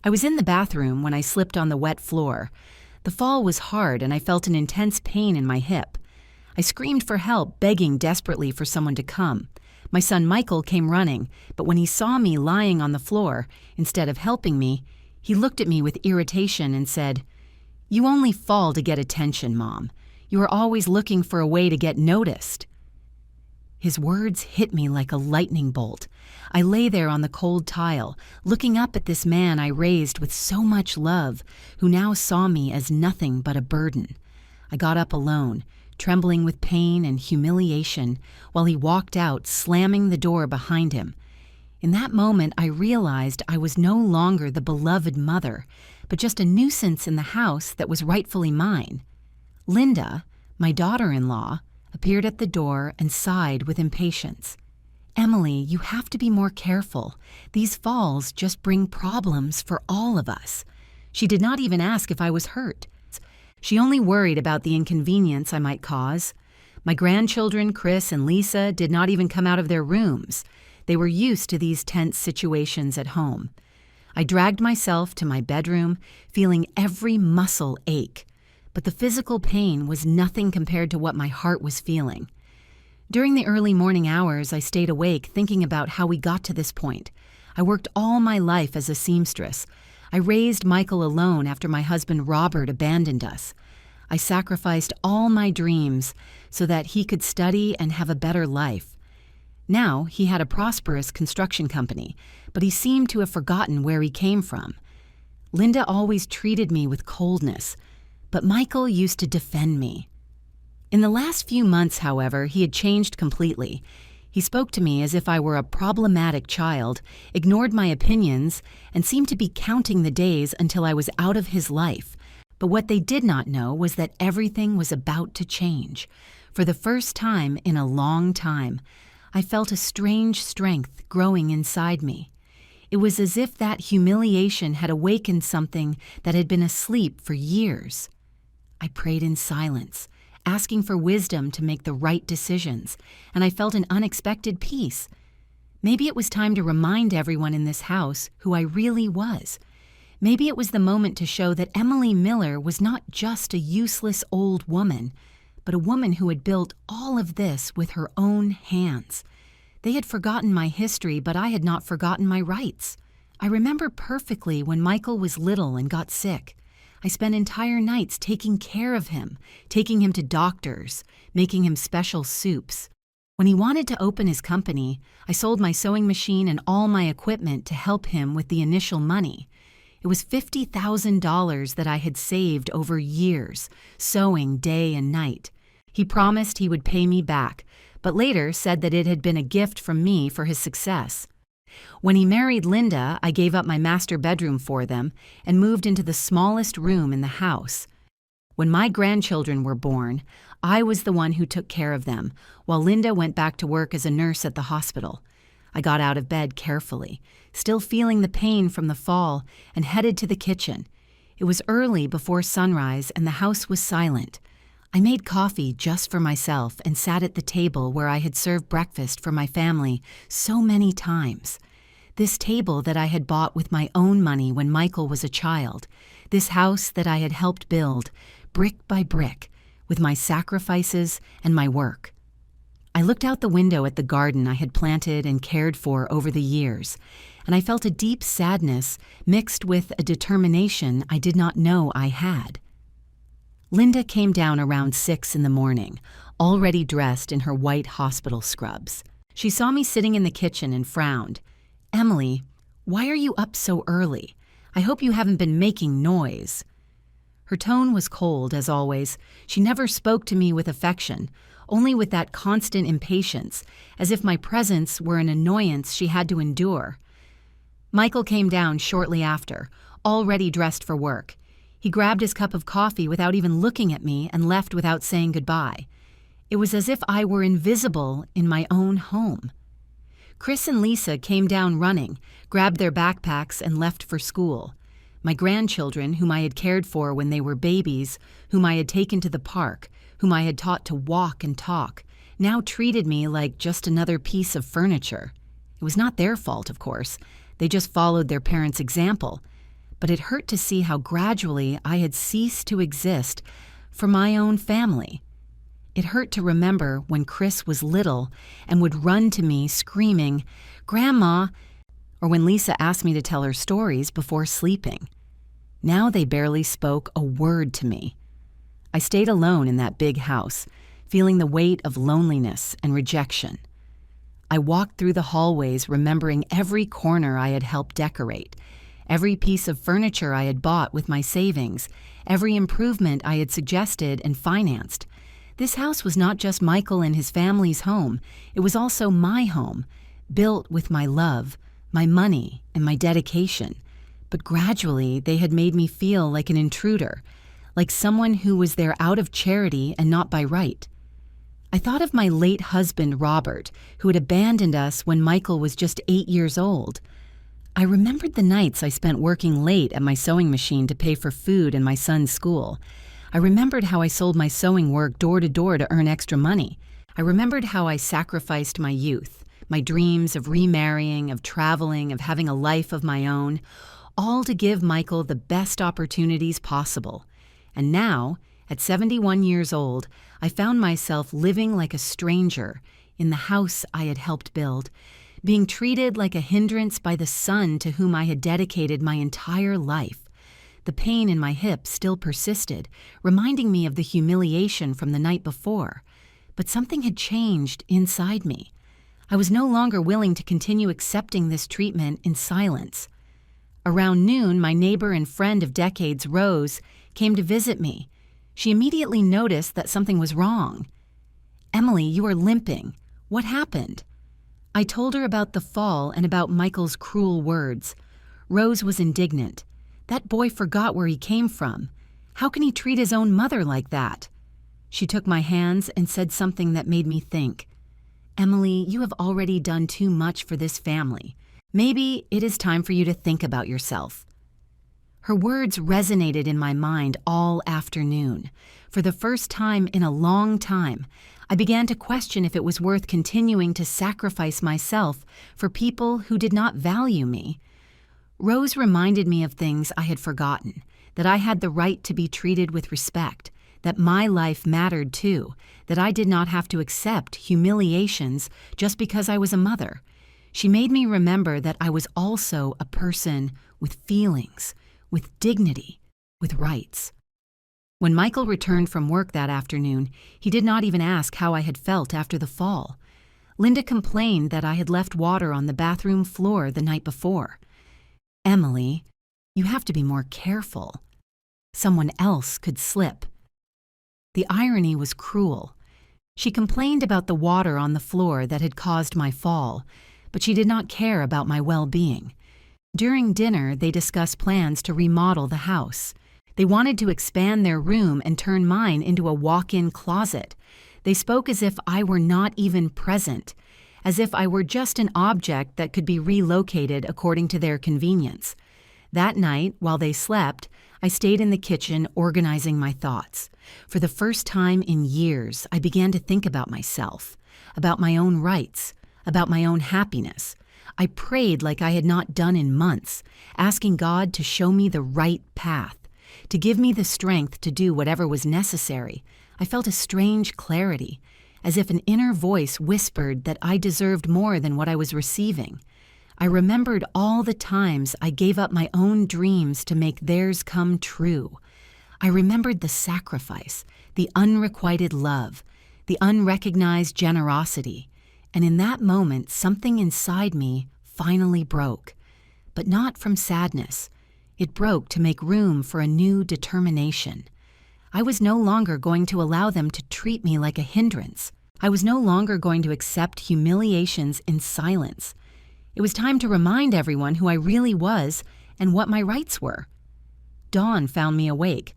I was in the bathroom when I slipped on the wet floor. The fall was hard and I felt an intense pain in my hip. I screamed for help, begging desperately for someone to come. My son Michael came running, but when he saw me lying on the floor, instead of helping me, he looked at me with irritation and said, "You only fall to get attention, Mom. You are always looking for a way to get noticed." His words hit me like a lightning bolt. I lay there on the cold tile, looking up at this man I raised with so much love, who now saw me as nothing but a burden. I got up alone, trembling with pain and humiliation, while he walked out, slamming the door behind him. In that moment, I realized I was no longer the beloved mother, but just a nuisance in the house that was rightfully mine. Linda, my daughter-in-law, appeared at the door and sighed with impatience. "Emily, you have to be more careful. These falls just bring problems for all of us." She did not even ask if I was hurt. She only worried about the inconvenience I might cause. My grandchildren, Chris and Lisa, did not even come out of their rooms. They were used to these tense situations at home. I dragged myself to my bedroom, feeling every muscle ache. But the physical pain was nothing compared to what my heart was feeling. During the early morning hours, I stayed awake thinking about how we got to this point. I worked all my life as a seamstress. I raised Michael alone after my husband Robert abandoned us. I sacrificed all my dreams so that he could study and have a better life. Now he had a prosperous construction company, but he seemed to have forgotten where he came from. Linda always treated me with coldness, but Michael used to defend me. In the last few months, however, he had changed completely. He spoke to me as if I were a problematic child, ignored my opinions, and seemed to be counting the days until I was out of his life. But what they did not know was that everything was about to change. For the first time in a long time, I felt a strange strength growing inside me. It was as if that humiliation had awakened something that had been asleep for years. I prayed in silence, asking for wisdom to make the right decisions, and I felt an unexpected peace. Maybe it was time to remind everyone in this house who I really was. Maybe it was the moment to show that Emily Miller was not just a useless old woman, but a woman who had built all of this with her own hands. They had forgotten my history, but I had not forgotten my rights. I remember perfectly when Michael was little and got sick. I spent entire nights taking care of him, taking him to doctors, making him special soups. When he wanted to open his company, I sold my sewing machine and all my equipment to help him with the initial money. It was $50,000 that I had saved over years, sewing day and night. He promised he would pay me back, but later said that it had been a gift from me for his success. When he married Linda, I gave up my master bedroom for them and moved into the smallest room in the house. When my grandchildren were born, I was the one who took care of them, while Linda went back to work as a nurse at the hospital. I got out of bed carefully, still feeling the pain from the fall, and headed to the kitchen. It was early before sunrise and the house was silent. I made coffee just for myself and sat at the table where I had served breakfast for my family so many times. This table that I had bought with my own money when Michael was a child. This house that I had helped build, brick by brick, with my sacrifices and my work. I looked out the window at the garden I had planted and cared for over the years, and I felt a deep sadness mixed with a determination I did not know I had. Linda came down around 6 in the morning, already dressed in her white hospital scrubs. She saw me sitting in the kitchen and frowned. "Emily, why are you up so early? I hope you haven't been making noise." Her tone was cold, as always. She never spoke to me with affection, only with that constant impatience, as if my presence were an annoyance she had to endure. Michael came down shortly after, already dressed for work. He grabbed his cup of coffee without even looking at me and left without saying goodbye. It was as if I were invisible in my own home. Chris and Lisa came down running, grabbed their backpacks, and left for school. My grandchildren, whom I had cared for when they were babies, whom I had taken to the park, whom I had taught to walk and talk, now treated me like just another piece of furniture. It was not their fault, of course. They just followed their parents' example. but it hurt to see how gradually I had ceased to exist for my own family. It hurt to remember when Chris was little and would run to me screaming, "Grandma," or when Lisa asked me to tell her stories before sleeping. Now they barely spoke a word to me. I stayed alone in that big house, feeling the weight of loneliness and rejection. I walked through the hallways remembering every corner I had helped decorate, every piece of furniture I had bought with my savings, every improvement I had suggested and financed. This house was not just Michael and his family's home, it was also my home, built with my love, my money, and my dedication. But gradually, they had made me feel like an intruder, like someone who was there out of charity and not by right. I thought of my late husband, Robert, who had abandoned us when Michael was just 8 years old. I remembered the nights I spent working late at my sewing machine to pay for food and my son's school. I remembered how I sold my sewing work door to door to earn extra money. I remembered how I sacrificed my youth, my dreams of remarrying, of traveling, of having a life of my own, all to give Michael the best opportunities possible. And now, at 71 years old, I found myself living like a stranger in the house I had helped build, being treated like a hindrance by the son to whom I had dedicated my entire life. The pain in my hip still persisted, reminding me of the humiliation from the night before. But something had changed inside me. I was no longer willing to continue accepting this treatment in silence. Around noon, my neighbor and friend of decades, Rose, came to visit me. She immediately noticed that something was wrong. "Emily, you are limping. What happened?" I told her about the fall and about Michael's cruel words. Rose was indignant. That boy forgot where he came from. How can he treat his own mother like that? She took my hands and said something that made me think. "Emily, you have already done too much for this family. Maybe it is time for you to think about yourself." Her words resonated in my mind all afternoon. For the first time in a long time, I began to question if it was worth continuing to sacrifice myself for people who did not value me. Rose reminded me of things I had forgotten, that I had the right to be treated with respect, that my life mattered too, that I did not have to accept humiliations just because I was a mother. She made me remember that I was also a person with feelings, with dignity, with rights. When Michael returned from work that afternoon, he did not even ask how I had felt after the fall. Linda complained that I had left water on the bathroom floor the night before. "Emily, you have to be more careful. Someone else could slip." The irony was cruel. She complained about the water on the floor that had caused my fall, but she did not care about my well-being. During dinner, they discussed plans to remodel the house. They wanted to expand their room and turn mine into a walk-in closet. They spoke as if I were not even present, as if I were just an object that could be relocated according to their convenience. That night, while they slept, I stayed in the kitchen organizing my thoughts. For the first time in years, I began to think about myself, about my own rights, about my own happiness. I prayed like I had not done in months, asking God to show me the right path, to give me the strength to do whatever was necessary. I felt a strange clarity, as if an inner voice whispered that I deserved more than what I was receiving. I remembered all the times I gave up my own dreams to make theirs come true. I remembered the sacrifice, the unrequited love, the unrecognized generosity, and in that moment something inside me finally broke. But not from sadness. It broke to make room for a new determination. I was no longer going to allow them to treat me like a hindrance. I was no longer going to accept humiliations in silence. It was time to remind everyone who I really was and what my rights were. Dawn found me awake,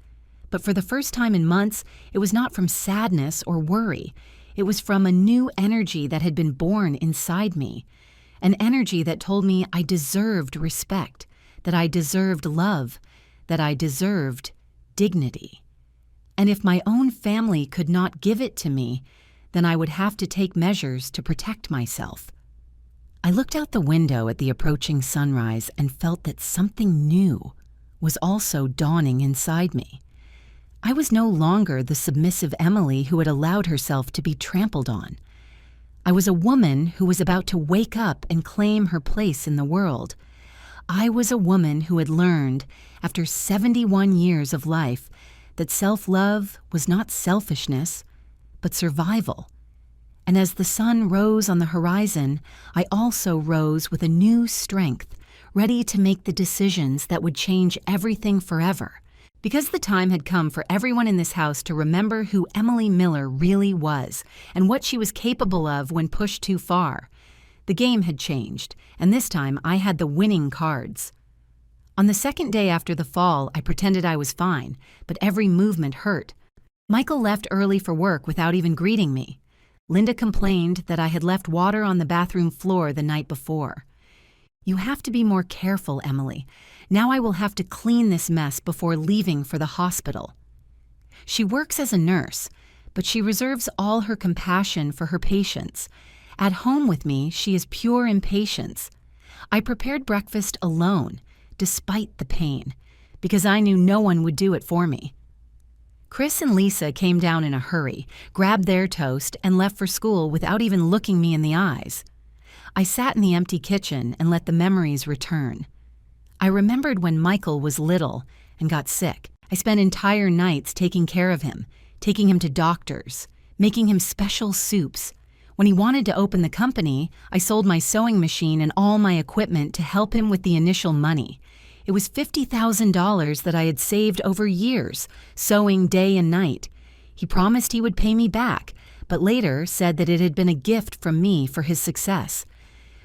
but for the first time in months, it was not from sadness or worry. It was from a new energy that had been born inside me, an energy that told me I deserved respect, that I deserved love, that I deserved dignity. And if my own family could not give it to me, then I would have to take measures to protect myself. I looked out the window at the approaching sunrise and felt that something new was also dawning inside me. I was no longer the submissive Emily who had allowed herself to be trampled on. I was a woman who was about to wake up and claim her place in the world. I was a woman who had learned, after 71 years of life, that self-love was not selfishness, but survival. And as the sun rose on the horizon, I also rose with a new strength, ready to make the decisions that would change everything forever. Because the time had come for everyone in this house to remember who Emily Miller really was and what she was capable of when pushed too far. The game had changed, and this time I had the winning cards. On the second day after the fall, I pretended I was fine, but every movement hurt. Michael left early for work without even greeting me. Linda complained that I had left water on the bathroom floor the night before. "You have to be more careful, Emily. Now I will have to clean this mess before leaving for the hospital." She works as a nurse, but she reserves all her compassion for her patients. At home with me, she is pure impatience. I prepared breakfast alone, despite the pain, because I knew no one would do it for me. Chris and Lisa came down in a hurry, grabbed their toast, and left for school without even looking me in the eyes. I sat in the empty kitchen and let the memories return. I remembered when Michael was little and got sick. I spent entire nights taking care of him, taking him to doctors, making him special soups. When he wanted to open the company, I sold my sewing machine and all my equipment to help him with the initial money. It was $50,000 that I had saved over years, sewing day and night. He promised he would pay me back, but later said that it had been a gift from me for his success.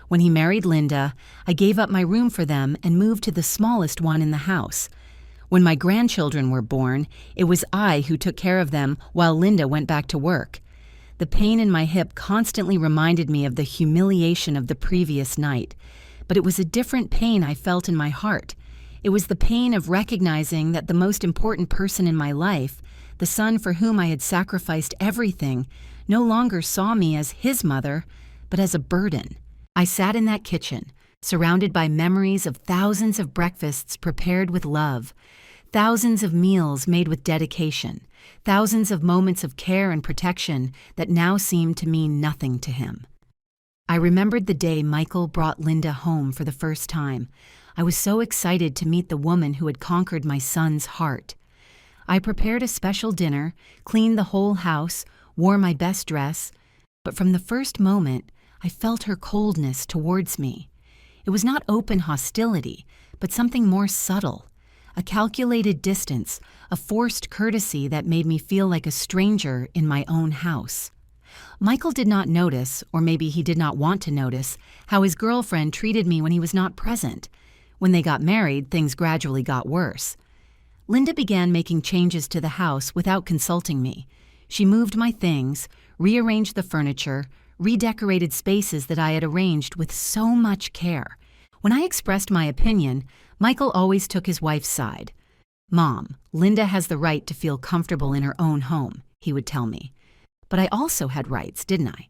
When he married Linda, I gave up my room for them and moved to the smallest one in the house. When my grandchildren were born, it was I who took care of them while Linda went back to work. The pain in my hip constantly reminded me of the humiliation of the previous night, but it was a different pain I felt in my heart. It was the pain of recognizing that the most important person in my life, the son for whom I had sacrificed everything, no longer saw me as his mother, but as a burden. I sat in that kitchen, surrounded by memories of thousands of breakfasts prepared with love, thousands of meals made with dedication, thousands of moments of care and protection that now seemed to mean nothing to him. I remembered the day Michael brought Linda home for the first time. I was so excited to meet the woman who had conquered my son's heart. I prepared a special dinner, cleaned the whole house, wore my best dress, but from the first moment, I felt her coldness towards me. It was not open hostility, but something more subtle, a calculated distance, a forced courtesy that made me feel like a stranger in my own house. Michael did not notice, or maybe he did not want to notice, how his girlfriend treated me when he was not present. When they got married, things gradually got worse. Linda began making changes to the house without consulting me. She moved my things, rearranged the furniture, redecorated spaces that I had arranged with so much care. When I expressed my opinion, Michael always took his wife's side. "Mom, Linda has the right to feel comfortable in her own home," he would tell me. But I also had rights, didn't I?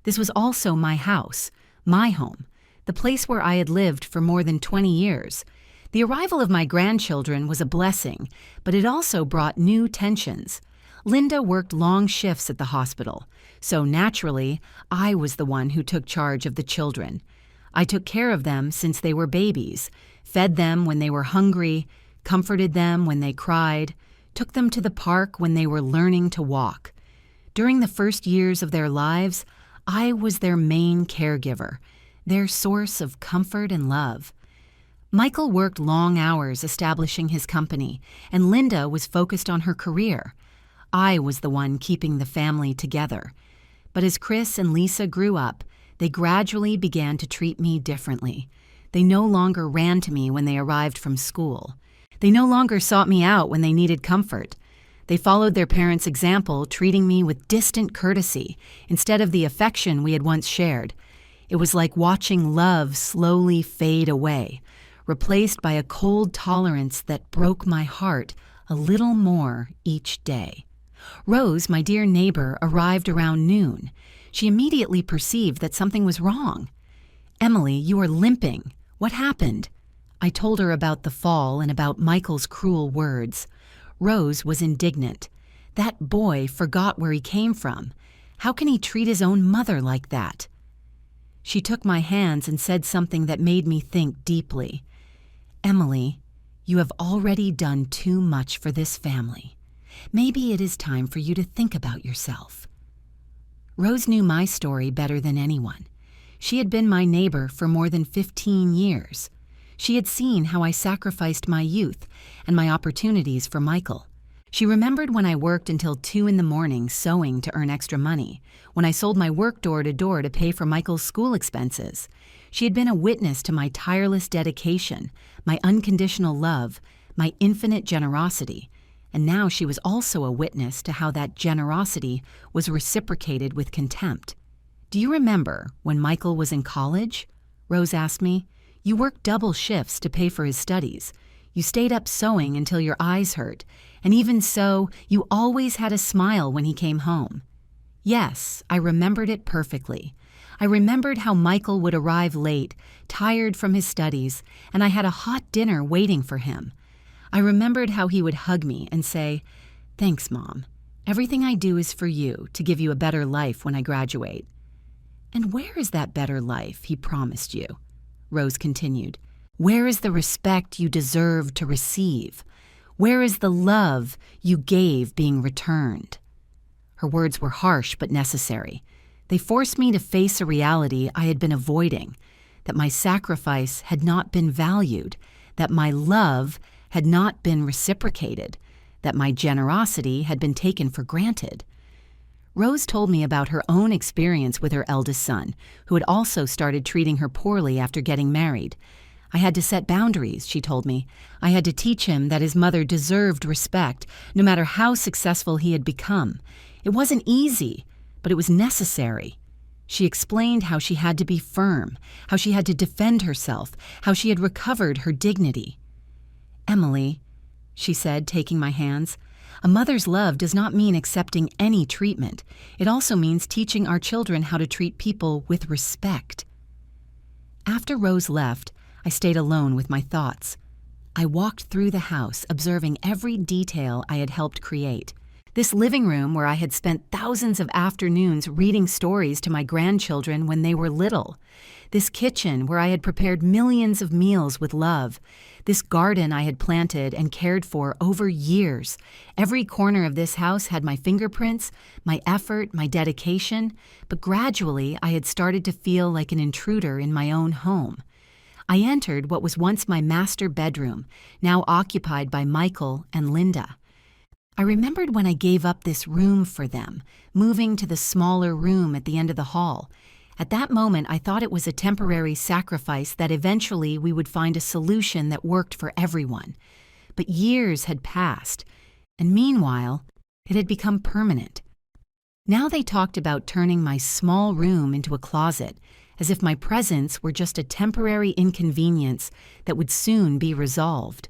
This was also my house, my home, the place where I had lived for more than 20 years. The arrival of my grandchildren was a blessing, but it also brought new tensions. Linda worked long shifts at the hospital, so naturally, I was the one who took charge of the children. I took care of them since they were babies, fed them when they were hungry, comforted them when they cried, took them to the park when they were learning to walk. During the first years of their lives, I was their main caregiver, their source of comfort and love. Michael worked long hours establishing his company, and Linda was focused on her career. I was the one keeping the family together. But as Chris and Lisa grew up, they gradually began to treat me differently. They no longer ran to me when they arrived from school. They no longer sought me out when they needed comfort. They followed their parents' example, treating me with distant courtesy instead of the affection we had once shared. It was like watching love slowly fade away, replaced by a cold tolerance that broke my heart a little more each day. Rose, my dear neighbor, arrived around noon. She immediately perceived that something was wrong. "Emily, you are limping. What happened?" I told her about the fall and about Michael's cruel words. Rose was indignant. That boy forgot where he came from. How can he treat his own mother like that? She took my hands and said something that made me think deeply. Emily, you have already done too much for this family. Maybe it is time for you to think about yourself. Rose knew my story better than anyone. She had been my neighbor for more than 15 years. She had seen how I sacrificed my youth and my opportunities for Michael. She remembered when I worked until 2 a.m. sewing to earn extra money, when I sold my work door to door to pay for Michael's school expenses. She had been a witness to my tireless dedication, my unconditional love, my infinite generosity, and now she was also a witness to how that generosity was reciprocated with contempt. "Do you remember when Michael was in college?" Rose asked me. "You worked double shifts to pay for his studies. You stayed up sewing until your eyes hurt, and even so, you always had a smile when he came home." Yes, I remembered it perfectly. I remembered how Michael would arrive late, tired from his studies, and I had a hot dinner waiting for him. I remembered how he would hug me and say, "Thanks, Mom. Everything I do is for you, to give you a better life when I graduate." "And where is that better life he promised you?" Rose continued. "Where is the respect you deserve to receive? Where is the love you gave being returned?" Her words were harsh but necessary. They forced me to face a reality I had been avoiding, that my sacrifice had not been valued, that my love had not been reciprocated, that my generosity had been taken for granted. Rose told me about her own experience with her eldest son, who had also started treating her poorly after getting married. "I had to set boundaries," she told me. "I had to teach him that his mother deserved respect, no matter how successful he had become. It wasn't easy, but it was necessary." She explained how she had to be firm, how she had to defend herself, how she had recovered her dignity. "Emily," she said, taking my hands, "a mother's love does not mean accepting any treatment. It also means teaching our children how to treat people with respect." After Rose left, I stayed alone with my thoughts. I walked through the house, observing every detail I had helped create. This living room where I had spent thousands of afternoons reading stories to my grandchildren when they were little. This kitchen where I had prepared millions of meals with love. This garden I had planted and cared for over years. Every corner of this house had my fingerprints, my effort, my dedication, but gradually I had started to feel like an intruder in my own home. I entered what was once my master bedroom, now occupied by Michael and Linda. I remembered when I gave up this room for them, moving to the smaller room at the end of the hall. At that moment, I thought it was a temporary sacrifice, that eventually we would find a solution that worked for everyone. But years had passed, and meanwhile, it had become permanent. Now they talked about turning my small room into a closet, as if my presence were just a temporary inconvenience that would soon be resolved.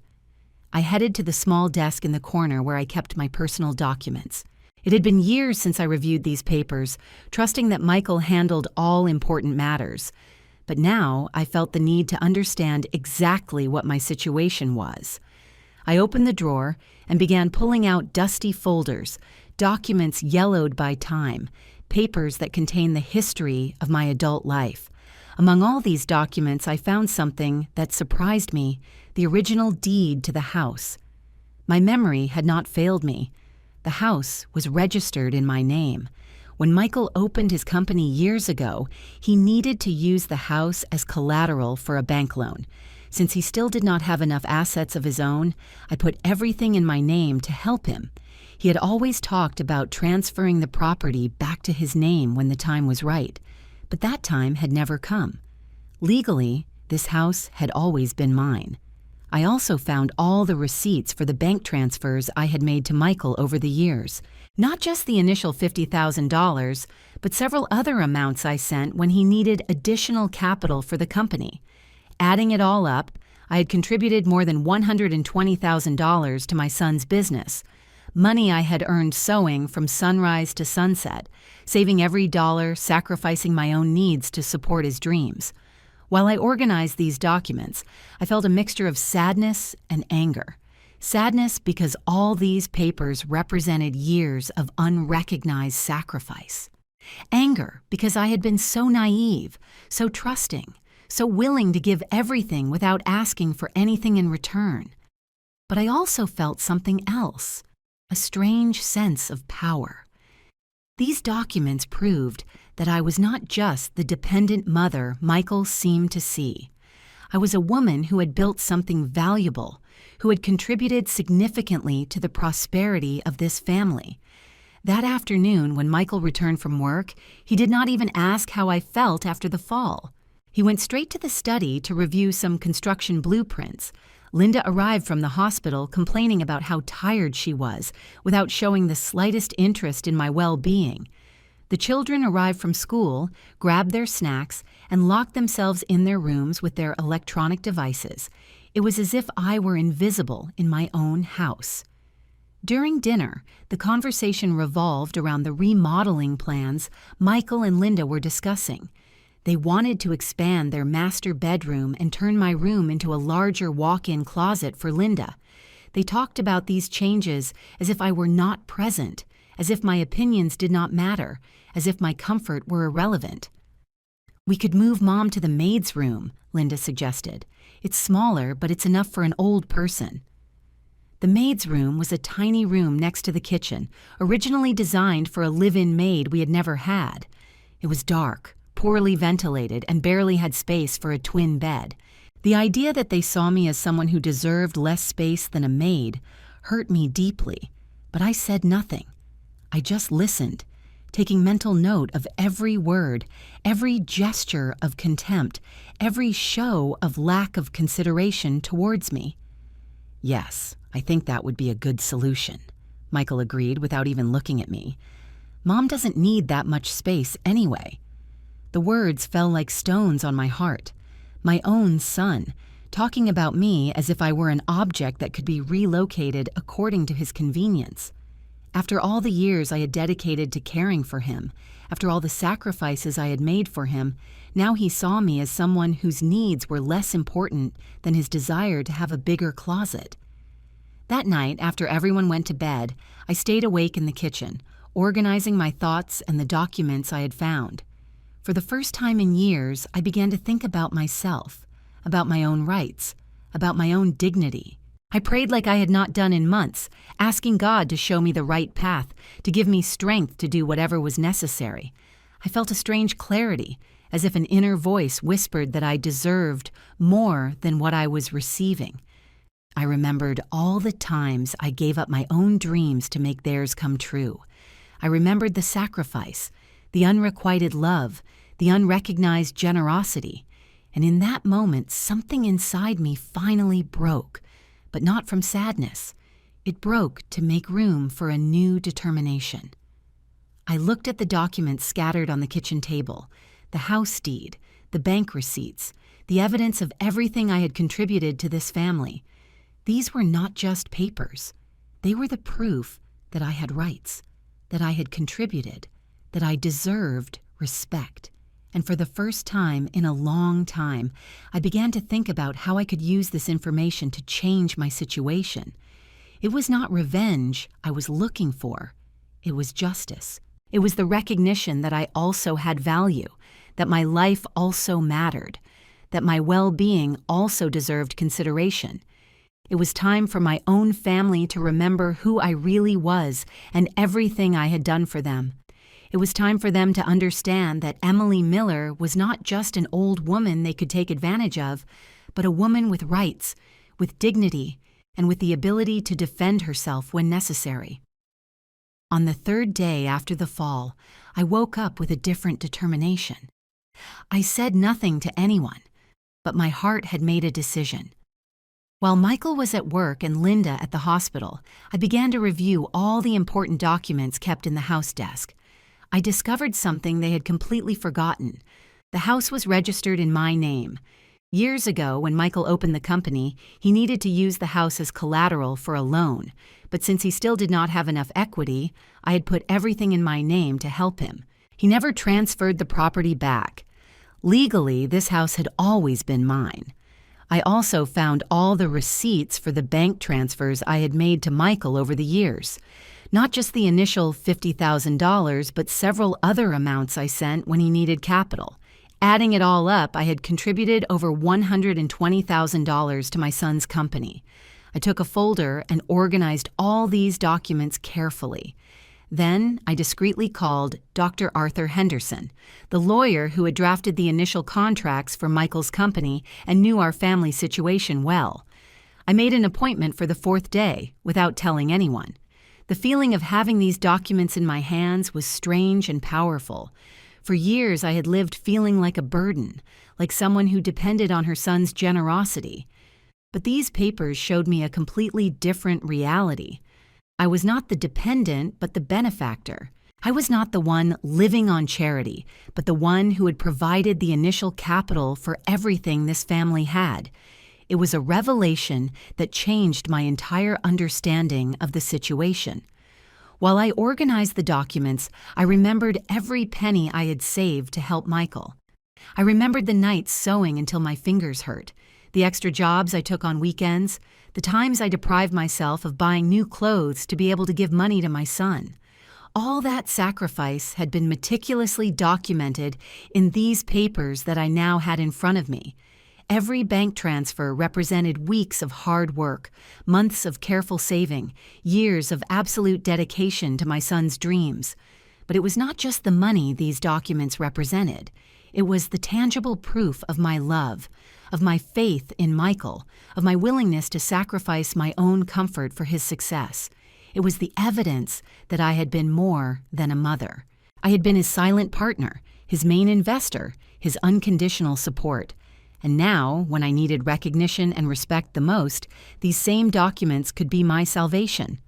I headed to the small desk in the corner where I kept my personal documents. It had been years since I reviewed these papers, trusting that Michael handled all important matters. But now I felt the need to understand exactly what my situation was. I opened the drawer and began pulling out dusty folders, documents yellowed by time, papers that contained the history of my adult life. Among all these documents, I found something that surprised me: the original deed to the house. My memory had not failed me. The house was registered in my name. When Michael opened his company years ago, he needed to use the house as collateral for a bank loan. Since he still did not have enough assets of his own, I put everything in my name to help him. He had always talked about transferring the property back to his name when the time was right, but that time had never come. Legally, this house had always been mine. I also found all the receipts for the bank transfers I had made to Michael over the years. Not just the initial $50,000, but several other amounts I sent when he needed additional capital for the company. Adding it all up, I had contributed more than $120,000 to my son's business. Money I had earned sewing from sunrise to sunset, saving every dollar, sacrificing my own needs to support his dreams. While I organized these documents, I felt a mixture of sadness and anger. Sadness because all these papers represented years of unrecognized sacrifice. Anger because I had been so naive, so trusting, so willing to give everything without asking for anything in return. But I also felt something else, a strange sense of power. These documents proved that I was not just the dependent mother Michael seemed to see. I was a woman who had built something valuable, who had contributed significantly to the prosperity of this family. That afternoon, when Michael returned from work, he did not even ask how I felt after the fall. He went straight to the study to review some construction blueprints. Linda arrived from the hospital complaining about how tired she was, without showing the slightest interest in my well-being. The children arrived from school, grabbed their snacks, and locked themselves in their rooms with their electronic devices. It was as if I were invisible in my own house. During dinner, the conversation revolved around the remodeling plans Michael and Linda were discussing. They wanted to expand their master bedroom and turn my room into a larger walk-in closet for Linda. They talked about these changes as if I were not present, as if my opinions did not matter, as if my comfort were irrelevant. "We could move Mom to the maid's room," Linda suggested. "It's smaller, but it's enough for an old person." The maid's room was a tiny room next to the kitchen, originally designed for a live-in maid we had never had. It was dark, poorly ventilated, and barely had space for a twin bed. The idea that they saw me as someone who deserved less space than a maid hurt me deeply, but I said nothing. I just listened, taking mental note of every word, every gesture of contempt, every show of lack of consideration towards me. "Yes, I think that would be a good solution," Michael agreed without even looking at me. "Mom doesn't need that much space anyway." The words fell like stones on my heart. My own son, talking about me as if I were an object that could be relocated according to his convenience. After all the years I had dedicated to caring for him, after all the sacrifices I had made for him, now he saw me as someone whose needs were less important than his desire to have a bigger closet. That night, after everyone went to bed, I stayed awake in the kitchen, organizing my thoughts and the documents I had found. For the first time in years, I began to think about myself, about my own rights, about my own dignity. I prayed like I had not done in months, asking God to show me the right path, to give me strength to do whatever was necessary. I felt a strange clarity, as if an inner voice whispered that I deserved more than what I was receiving. I remembered all the times I gave up my own dreams to make theirs come true. I remembered the sacrifice, the unrequited love, the unrecognized generosity. And in that moment, something inside me finally broke, but not from sadness. It broke to make room for a new determination. I looked at the documents scattered on the kitchen table, the house deed, the bank receipts, the evidence of everything I had contributed to this family. These were not just papers. They were the proof that I had rights, that I had contributed, that I deserved respect. And for the first time in a long time, I began to think about how I could use this information to change my situation. It was not revenge I was looking for. It was justice. It was the recognition that I also had value, that my life also mattered, that my well-being also deserved consideration. It was time for my own family to remember who I really was and everything I had done for them. It was time for them to understand that Emily Miller was not just an old woman they could take advantage of, but a woman with rights, with dignity, and with the ability to defend herself when necessary. On the third day after the fall, I woke up with a different determination. I said nothing to anyone, but my heart had made a decision. While Michael was at work and Linda at the hospital, I began to review all the important documents kept in the house desk. I discovered something they had completely forgotten. The house was registered in my name. Years ago, when Michael opened the company, he needed to use the house as collateral for a loan, but since he still did not have enough equity, I had put everything in my name to help him. He never transferred the property back. Legally, this house had always been mine. I also found all the receipts for the bank transfers I had made to Michael over the years. Not just the initial $50,000, but several other amounts I sent when he needed capital. Adding it all up, I had contributed over $120,000 to my son's company. I took a folder and organized all these documents carefully. Then I discreetly called Dr. Arthur Henderson, the lawyer who had drafted the initial contracts for Michael's company and knew our family situation well. I made an appointment for the 4th day without telling anyone. The feeling of having these documents in my hands was strange and powerful. For years I had lived feeling like a burden, like someone who depended on her son's generosity. But these papers showed me a completely different reality. I was not the dependent, but the benefactor. I was not the one living on charity, but the one who had provided the initial capital for everything this family had. It was a revelation that changed my entire understanding of the situation. While I organized the documents, I remembered every penny I had saved to help Michael. I remembered the nights sewing until my fingers hurt, the extra jobs I took on weekends, the times I deprived myself of buying new clothes to be able to give money to my son. All that sacrifice had been meticulously documented in these papers that I now had in front of me. Every bank transfer represented weeks of hard work, months of careful saving, years of absolute dedication to my son's dreams. But it was not just the money these documents represented. It was the tangible proof of my love, of my faith in Michael, of my willingness to sacrifice my own comfort for his success. It was the evidence that I had been more than a mother. I had been his silent partner, his main investor, his unconditional support. And now, when I needed recognition and respect the most, these same documents could be my salvation.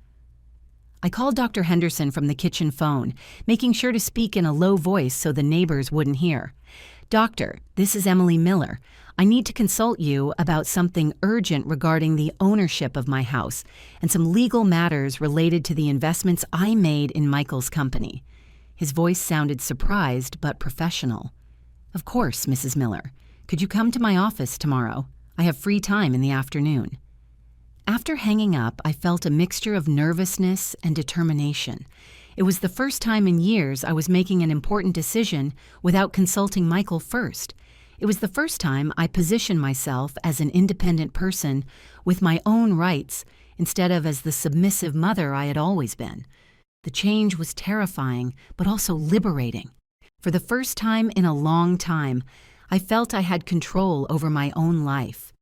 I called Dr. Henderson from the kitchen phone, making sure to speak in a low voice so the neighbors wouldn't hear. "Doctor, this is Emily Miller. I need to consult you about something urgent regarding the ownership of my house and some legal matters related to the investments I made in Michael's company." His voice sounded surprised but professional. "Of course, Mrs. Miller. Could you come to my office tomorrow? I have free time in the afternoon." After hanging up, I felt a mixture of nervousness and determination. It was the first time in years I was making an important decision without consulting Michael first. It was the first time I positioned myself as an independent person with my own rights instead of as the submissive mother I had always been. The change was terrifying, but also liberating. For the first time in a long time, I felt I had control over my own life.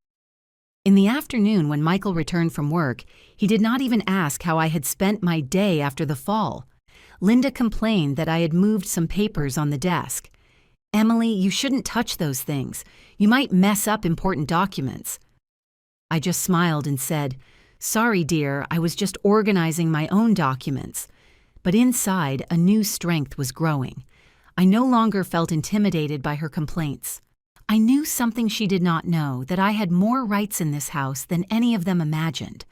In the afternoon, when Michael returned from work, he did not even ask how I had spent my day after the fall. Linda complained that I had moved some papers on the desk. "Emily, you shouldn't touch those things. You might mess up important documents." I just smiled and said, "Sorry, dear, I was just organizing my own documents." But inside, a new strength was growing. I no longer felt intimidated by her complaints. I knew something she did not know, that I had more rights in this house than any of them imagined.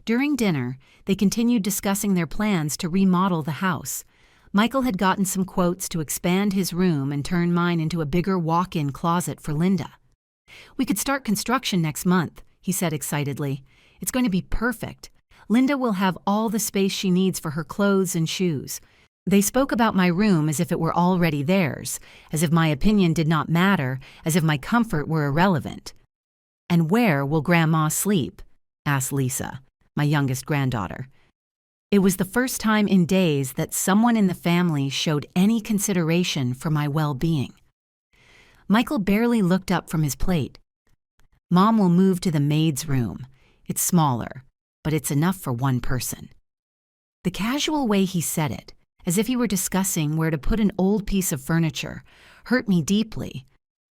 During dinner, they continued discussing their plans to remodel the house. Michael had gotten some quotes to expand his room and turn mine into a bigger walk-in closet for Linda. "We could start construction next month," he said excitedly. "It's going to be perfect. Linda will have all the space she needs for her clothes and shoes." They spoke about my room as if it were already theirs, as if my opinion did not matter, as if my comfort were irrelevant. "And where will Grandma sleep?" asked Lisa, my youngest granddaughter. It was the first time in days that someone in the family showed any consideration for my well-being. Michael barely looked up from his plate. "Mom will move to the maid's room. It's smaller, but it's enough for one person." The casual way he said it, as if he were discussing where to put an old piece of furniture, hurt me deeply.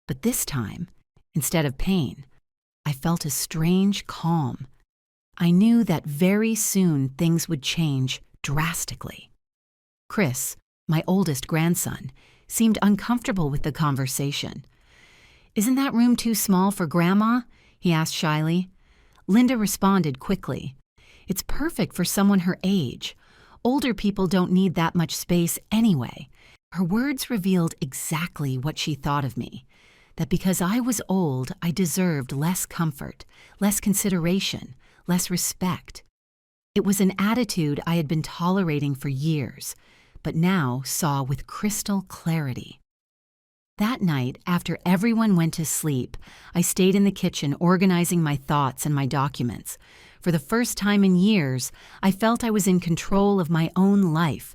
But this time, instead of pain, I felt a strange calm. I knew that very soon things would change drastically. Chris, my oldest grandson, seemed uncomfortable with the conversation. "Isn't that room too small for Grandma?" he asked shyly. Linda responded quickly. "It's perfect for someone her age. Older people don't need that much space anyway. Her words revealed exactly what she thought of me, that because I was old, I deserved less comfort, less consideration, less respect. It was an attitude I had been tolerating for years, but now saw with crystal clarity. That night, after everyone went to sleep, I stayed in the kitchen organizing my thoughts and my documents. For the first time in years, I felt I was in control of my own life.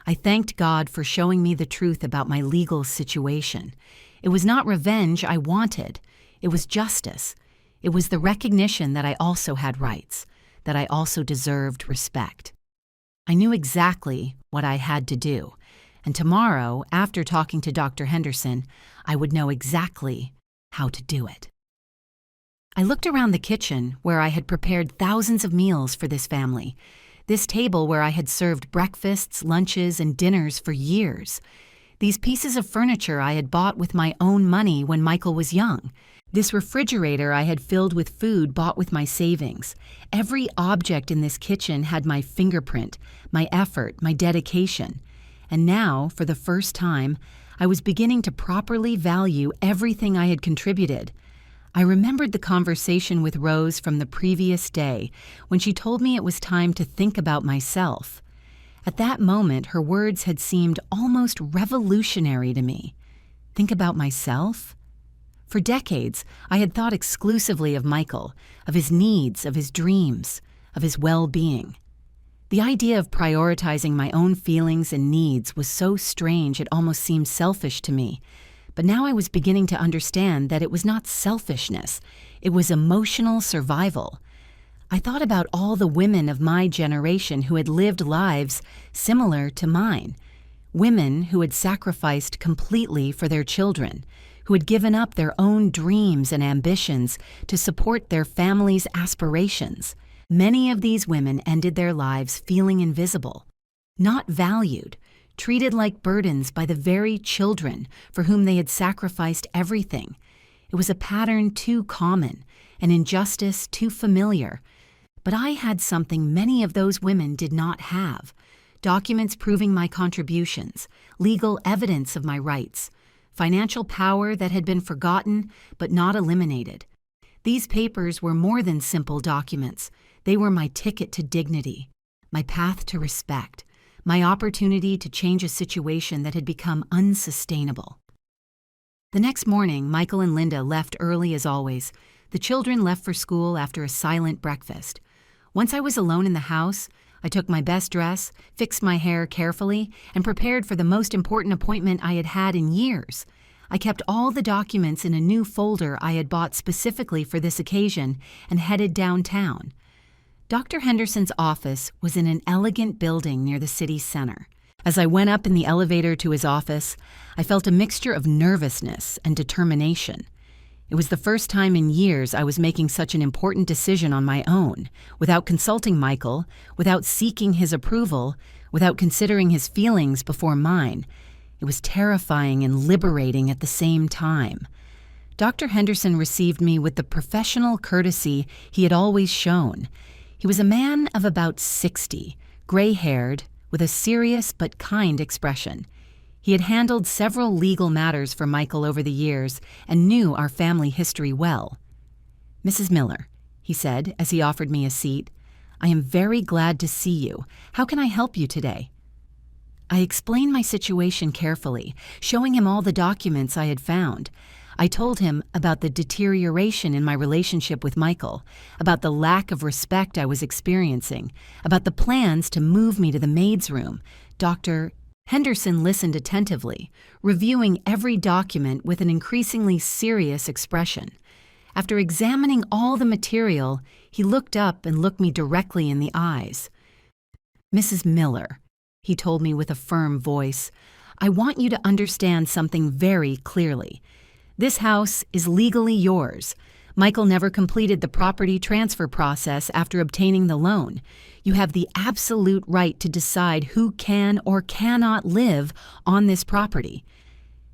I thanked God for showing me the truth about my legal situation. It was not revenge I wanted. It was justice. It was the recognition that I also had rights, that I also deserved respect. I knew exactly what I had to do, and tomorrow, after talking to Dr. Henderson, I would know exactly how to do it. I looked around the kitchen where I had prepared thousands of meals for this family, this table where I had served breakfasts, lunches, and dinners for years. These pieces of furniture I had bought with my own money when Michael was young. This refrigerator I had filled with food bought with my savings. Every object in this kitchen had my fingerprint, my effort, my dedication. And now, for the first time, I was beginning to properly value everything I had contributed. I remembered the conversation with Rose from the previous day when she told me it was time to think about myself. At that moment, her words had seemed almost revolutionary to me. Think about myself? For decades, I had thought exclusively of Michael, of his needs, of his dreams, of his well-being. The idea of prioritizing my own feelings and needs was so strange it almost seemed selfish to me. But now I was beginning to understand that it was not selfishness, it was emotional survival. I thought about all the women of my generation who had lived lives similar to mine, women who had sacrificed completely for their children, who had given up their own dreams and ambitions to support their families' aspirations. Many of these women ended their lives feeling invisible, not valued, treated like burdens by the very children for whom they had sacrificed everything. It was a pattern too common, an injustice too familiar. But I had something many of those women did not have: documents proving my contributions, legal evidence of my rights, financial power that had been forgotten but not eliminated. These papers were more than simple documents. They were my ticket to dignity, my path to respect, my opportunity to change a situation that had become unsustainable. The next morning, Michael and Linda left early as always. The children left for school after a silent breakfast. Once I was alone in the house, I took my best dress, fixed my hair carefully, and prepared for the most important appointment I had had in years. I kept all the documents in a new folder I had bought specifically for this occasion and headed downtown. Dr. Henderson's office was in an elegant building near the city center. As I went up in the elevator to his office, I felt a mixture of nervousness and determination. It was the first time in years I was making such an important decision on my own, without consulting Michael, without seeking his approval, without considering his feelings before mine. It was terrifying and liberating at the same time. Dr. Henderson received me with the professional courtesy he had always shown. He was a man of about 60, gray-haired, with a serious but kind expression. He had handled several legal matters for Michael over the years and knew our family history well. "Mrs. Miller," he said as he offered me a seat, "I am very glad to see you. How can I help you today?" I explained my situation carefully, showing him all the documents I had found. I told him about the deterioration in my relationship with Michael, about the lack of respect I was experiencing, about the plans to move me to the maid's room. Dr. Henderson listened attentively, reviewing every document with an increasingly serious expression. After examining all the material, he looked up and looked me directly in the eyes. "Mrs. Miller," he told me with a firm voice, "I want you to understand something very clearly. This house is legally yours. Michael never completed the property transfer process after obtaining the loan. You have the absolute right to decide who can or cannot live on this property."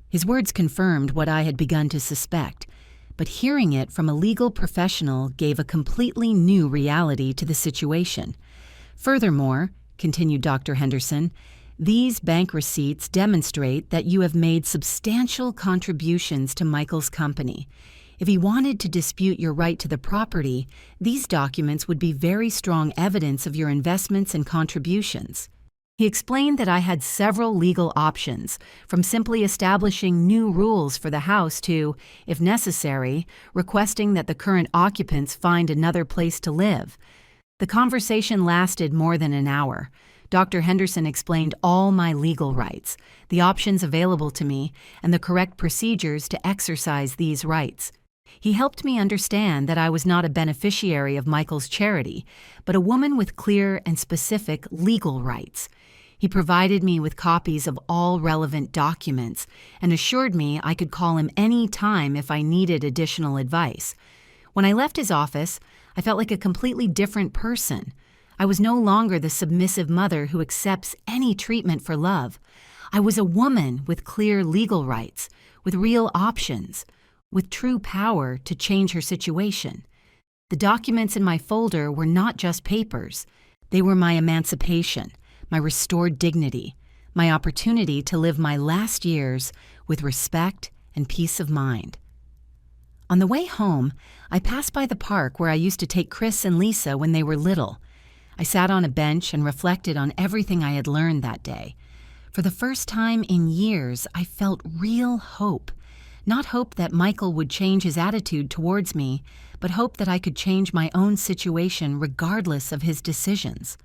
His words confirmed what I had begun to suspect, but hearing it from a legal professional gave a completely new reality to the situation. "Furthermore," continued Dr. Henderson, These bank receipts demonstrate that you have made substantial contributions to Michael's company. If he wanted to dispute your right to the property, these documents would be very strong evidence of your investments and contributions. He explained that I had several legal options, from simply establishing new rules for the house to, if necessary, requesting that the current occupants find another place to live. The conversation lasted more than an hour. Dr. Henderson explained all my legal rights, the options available to me, and the correct procedures to exercise these rights. He helped me understand that I was not a beneficiary of Michael's charity, but a woman with clear and specific legal rights. He provided me with copies of all relevant documents and assured me I could call him any time if I needed additional advice. When I left his office, I felt like a completely different person. I was no longer the submissive mother who accepts any treatment for love. I was a woman with clear legal rights, with real options, with true power to change her situation. The documents in my folder were not just papers. They were my emancipation, my restored dignity, my opportunity to live my last years with respect and peace of mind. On the way home, I passed by the park where I used to take Chris and Lisa when they were little. I sat on a bench and reflected on everything I had learned that day. For the first time in years, I felt real hope. Not hope that Michael would change his attitude towards me, but hope that I could change my own situation regardless of his decisions.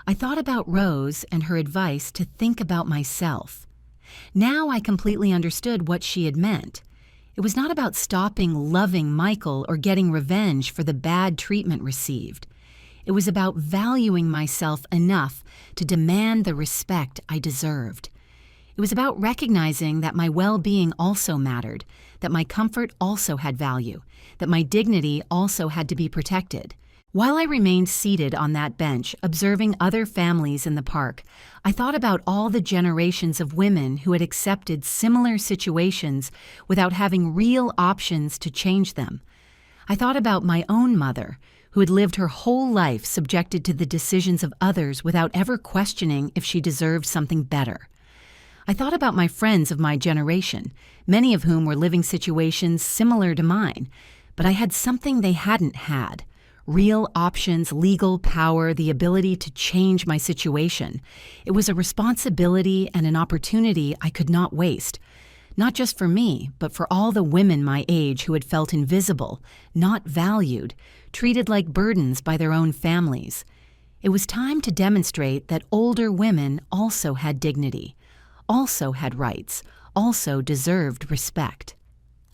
I thought about Rose and her advice to think about myself. Now I completely understood what she had meant. It was not about stopping loving Michael or getting revenge for the bad treatment received. It was about valuing myself enough to demand the respect I deserved. It was about recognizing that my well-being also mattered, that my comfort also had value, that my dignity also had to be protected. While I remained seated on that bench, observing other families in the park, I thought about all the generations of women who had accepted similar situations without having real options to change them. I thought about my own mother, who had lived her whole life subjected to the decisions of others without ever questioning if she deserved something better. I thought about my friends of my generation, many of whom were living situations similar to mine, but I had something they hadn't had. Real options, legal power, the ability to change my situation. It was a responsibility and an opportunity I could not waste. Not just for me, but for all the women my age who had felt invisible, not valued, treated like burdens by their own families. It was time to demonstrate that older women also had dignity, also had rights, also deserved respect.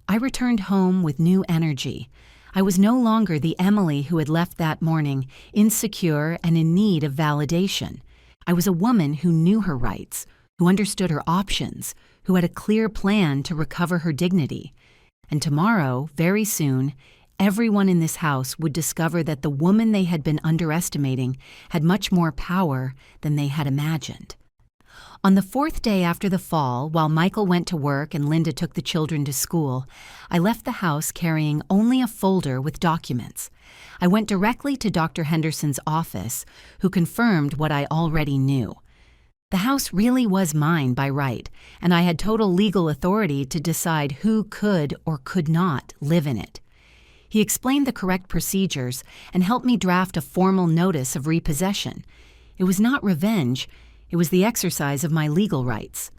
I returned home with new energy. I was no longer the Emily who had left that morning, insecure and in need of validation. I was a woman who knew her rights, who understood her options, who had a clear plan to recover her dignity. And tomorrow, very soon, everyone in this house would discover that the woman they had been underestimating had much more power than they had imagined. On the fourth day after the fall, while Michael went to work and Linda took the children to school, I left the house carrying only a folder with documents. I went directly to Dr. Henderson's office, who confirmed what I already knew. The house really was mine by right, and I had total legal authority to decide who could or could not live in it. He explained the correct procedures and helped me draft a formal notice of repossession. It was not revenge. It was the exercise of my legal rights.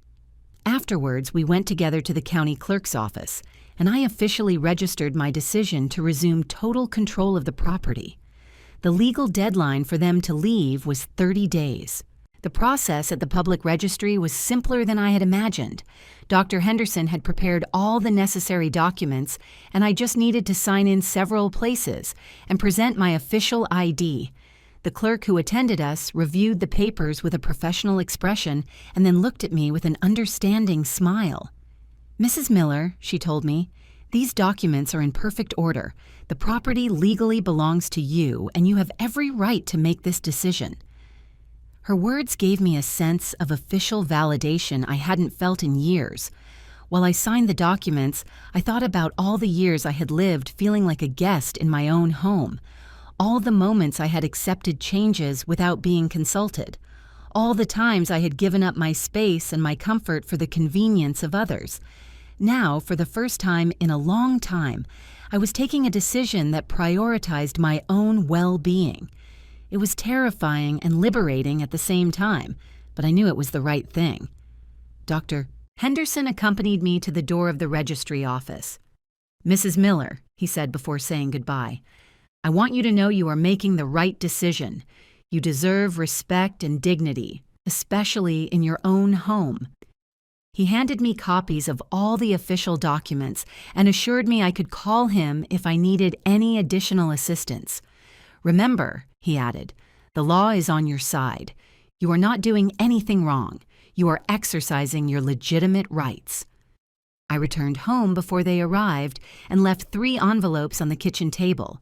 Afterwards, we went together to the county clerk's office, and I officially registered my decision to resume total control of the property. The legal deadline for them to leave was 30 days. The process at the public registry was simpler than I had imagined. Dr. Henderson had prepared all the necessary documents, and I just needed to sign in several places and present my official ID. The clerk who attended us reviewed the papers with a professional expression and then looked at me with an understanding smile. "Mrs. Miller," she told me, "these documents are in perfect order. The property legally belongs to you, and you have every right to make this decision." Her words gave me a sense of official validation I hadn't felt in years. While I signed the documents, I thought about all the years I had lived feeling like a guest in my own home. All the moments I had accepted changes without being consulted. all the times I had given up my space and my comfort for the convenience of others. Now, for the first time in a long time, I was taking a decision that prioritized my own well-being. It was terrifying and liberating at the same time, but I knew it was the right thing. Dr. Henderson accompanied me to the door of the registry office. "Mrs. Miller," he said before saying goodbye, "I want you to know you are making the right decision. You deserve respect and dignity, especially in your own home." He handed me copies of all the official documents and assured me I could call him if I needed any additional assistance. "Remember," he added, "the law is on your side. You are not doing anything wrong. You are exercising your legitimate rights." I returned home before they arrived and left 3 envelopes on the kitchen table,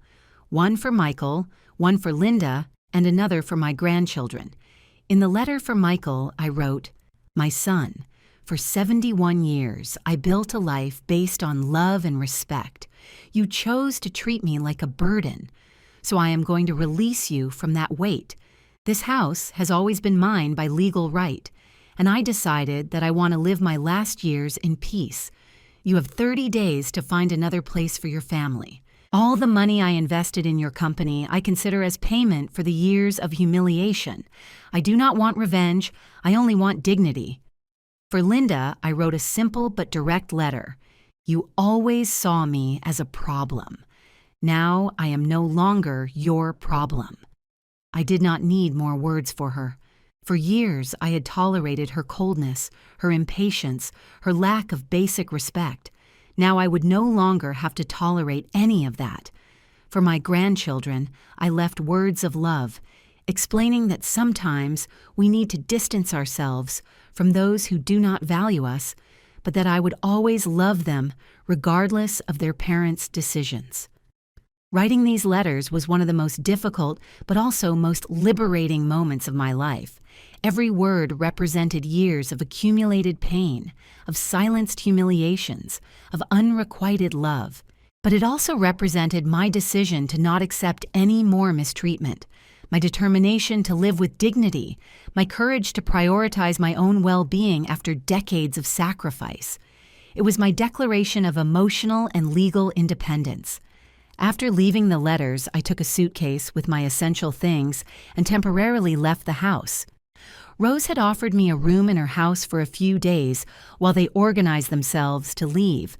one for Michael, one for Linda, and another for my grandchildren. In the letter for Michael, I wrote, "My son, for 71 years, I built a life based on love and respect. You chose to treat me like a burden, so I am going to release you from that weight. This house has always been mine by legal right, and I decided that I want to live my last years in peace. You have 30 days to find another place for your family. All the money I invested in your company I consider as payment for the years of humiliation. I do not want revenge, I only want dignity." For Linda, I wrote a simple but direct letter. "You always saw me as a problem. Now I am no longer your problem." I did not need more words for her. For years, I had tolerated her coldness, her impatience, her lack of basic respect. Now I would no longer have to tolerate any of that. For my grandchildren, I left words of love, explaining that sometimes we need to distance ourselves from those who do not value us, but that I would always love them regardless of their parents' decisions. Writing these letters was one of the most difficult but also most liberating moments of my life. Every word represented years of accumulated pain, of silenced humiliations, of unrequited love. But it also represented my decision to not accept any more mistreatment, my determination to live with dignity, my courage to prioritize my own well-being after decades of sacrifice. It was my declaration of emotional and legal independence. After leaving the letters, I took a suitcase with my essential things and temporarily left the house. Rose had offered me a room in her house for a few days while they organized themselves to leave.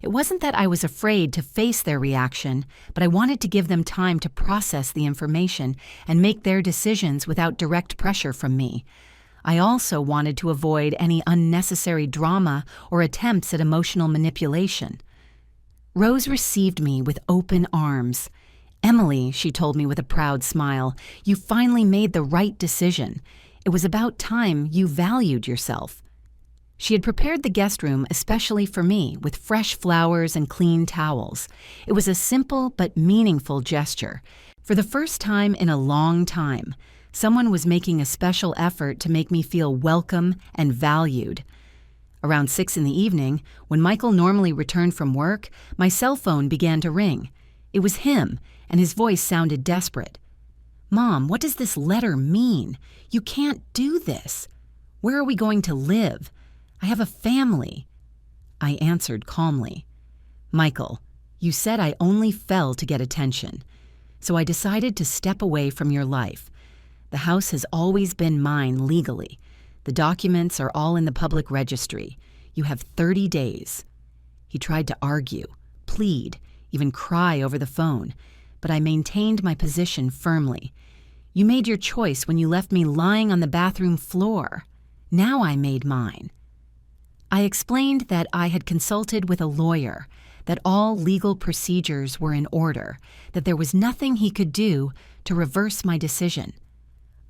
It wasn't that I was afraid to face their reaction, but I wanted to give them time to process the information and make their decisions without direct pressure from me. I also wanted to avoid any unnecessary drama or attempts at emotional manipulation. Rose received me with open arms. "Emily," she told me with a proud smile, "you finally made the right decision. It was about time you valued yourself." She had prepared the guest room especially for me with fresh flowers and clean towels. It was a simple but meaningful gesture. For the first time in a long time, someone was making a special effort to make me feel welcome and valued. Around 6 in the evening, when Michael normally returned from work, my cell phone began to ring. It was him, and his voice sounded desperate. "Mom, what does this letter mean? You can't do this. Where are we going to live? I have a family." I answered calmly, "Michael, you said I only fell to get attention, so I decided to step away from your life. The house has always been mine legally. The documents are all in the public registry. You have 30 days. He tried to argue, plead, even cry over the phone, but I maintained my position firmly. "You made your choice when you left me lying on the bathroom floor. Now I made mine." I explained that I had consulted with a lawyer, that all legal procedures were in order, that there was nothing he could do to reverse my decision.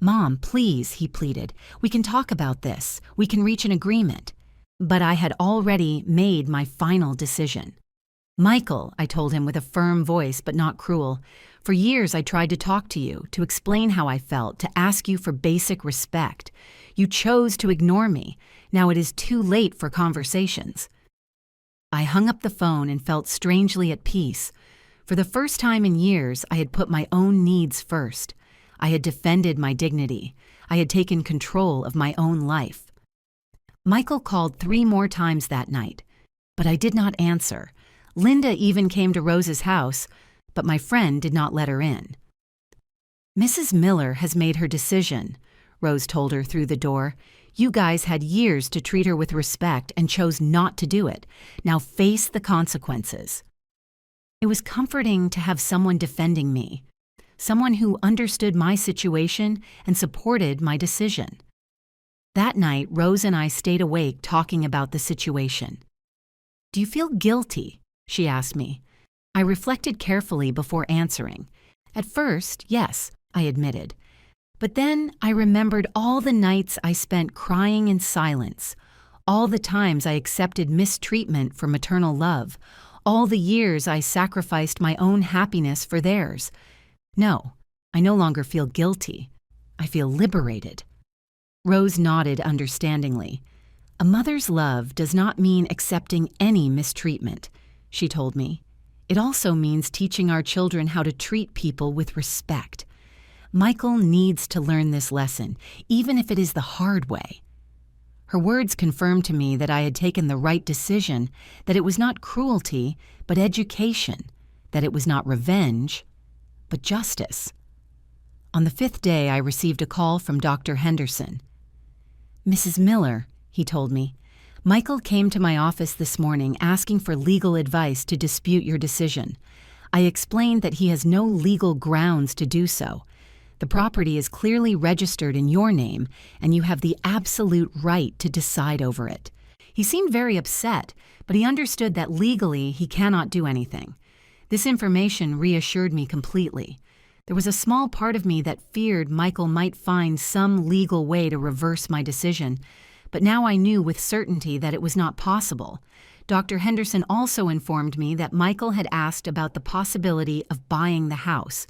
"Mom, please," he pleaded, "we can talk about this. We can reach an agreement." But I had already made my final decision. "Michael," I told him with a firm voice but not cruel, "for years I tried to talk to you, to explain how I felt, to ask you for basic respect. You chose to ignore me. Now it is too late for conversations." I hung up the phone and felt strangely at peace. For the first time in years, I had put my own needs first. I had defended my dignity. I had taken control of my own life. Michael called 3 more times that night, but I did not answer. Linda even came to Rose's house, but my friend did not let her in. "Mrs. Miller has made her decision," Rose told her through the door. "You guys had years to treat her with respect and chose not to do it. Now face the consequences." It was comforting to have someone defending me, someone who understood my situation and supported my decision. That night, Rose and I stayed awake talking about the situation. "Do you feel guilty?" she asked me. I reflected carefully before answering. At first, yes, I admitted. But then I remembered all the nights I spent crying in silence, all the times I accepted mistreatment for maternal love, all the years I sacrificed my own happiness for theirs. No, I no longer feel guilty. I feel liberated. Rose nodded understandingly. "A mother's love does not mean accepting any mistreatment," she told me. "It also means teaching our children how to treat people with respect. Michael needs to learn this lesson, even if it is the hard way." Her words confirmed to me that I had taken the right decision, that it was not cruelty, but education, that it was not revenge, but justice. On the 5th day, I received a call from Dr. Henderson. "Mrs. Miller," he told me, "Michael came to my office this morning asking for legal advice to dispute your decision. I explained that he has no legal grounds to do so. The property is clearly registered in your name, and you have the absolute right to decide over it." He seemed very upset, but he understood that legally he cannot do anything. This information reassured me completely. There was a small part of me that feared Michael might find some legal way to reverse my decision, but now I knew with certainty that it was not possible. Dr. Henderson also informed me that Michael had asked about the possibility of buying the house,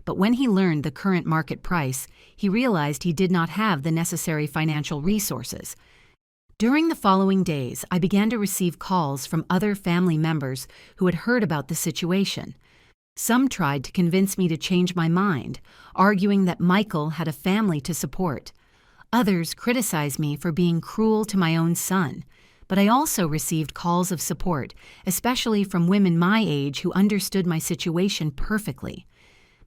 but when he learned the current market price, he realized he did not have the necessary financial resources. During the following days, I began to receive calls from other family members who had heard about the situation. Some tried to convince me to change my mind, arguing that Michael had a family to support. Others criticized me for being cruel to my own son, but I also received calls of support, especially from women my age who understood my situation perfectly.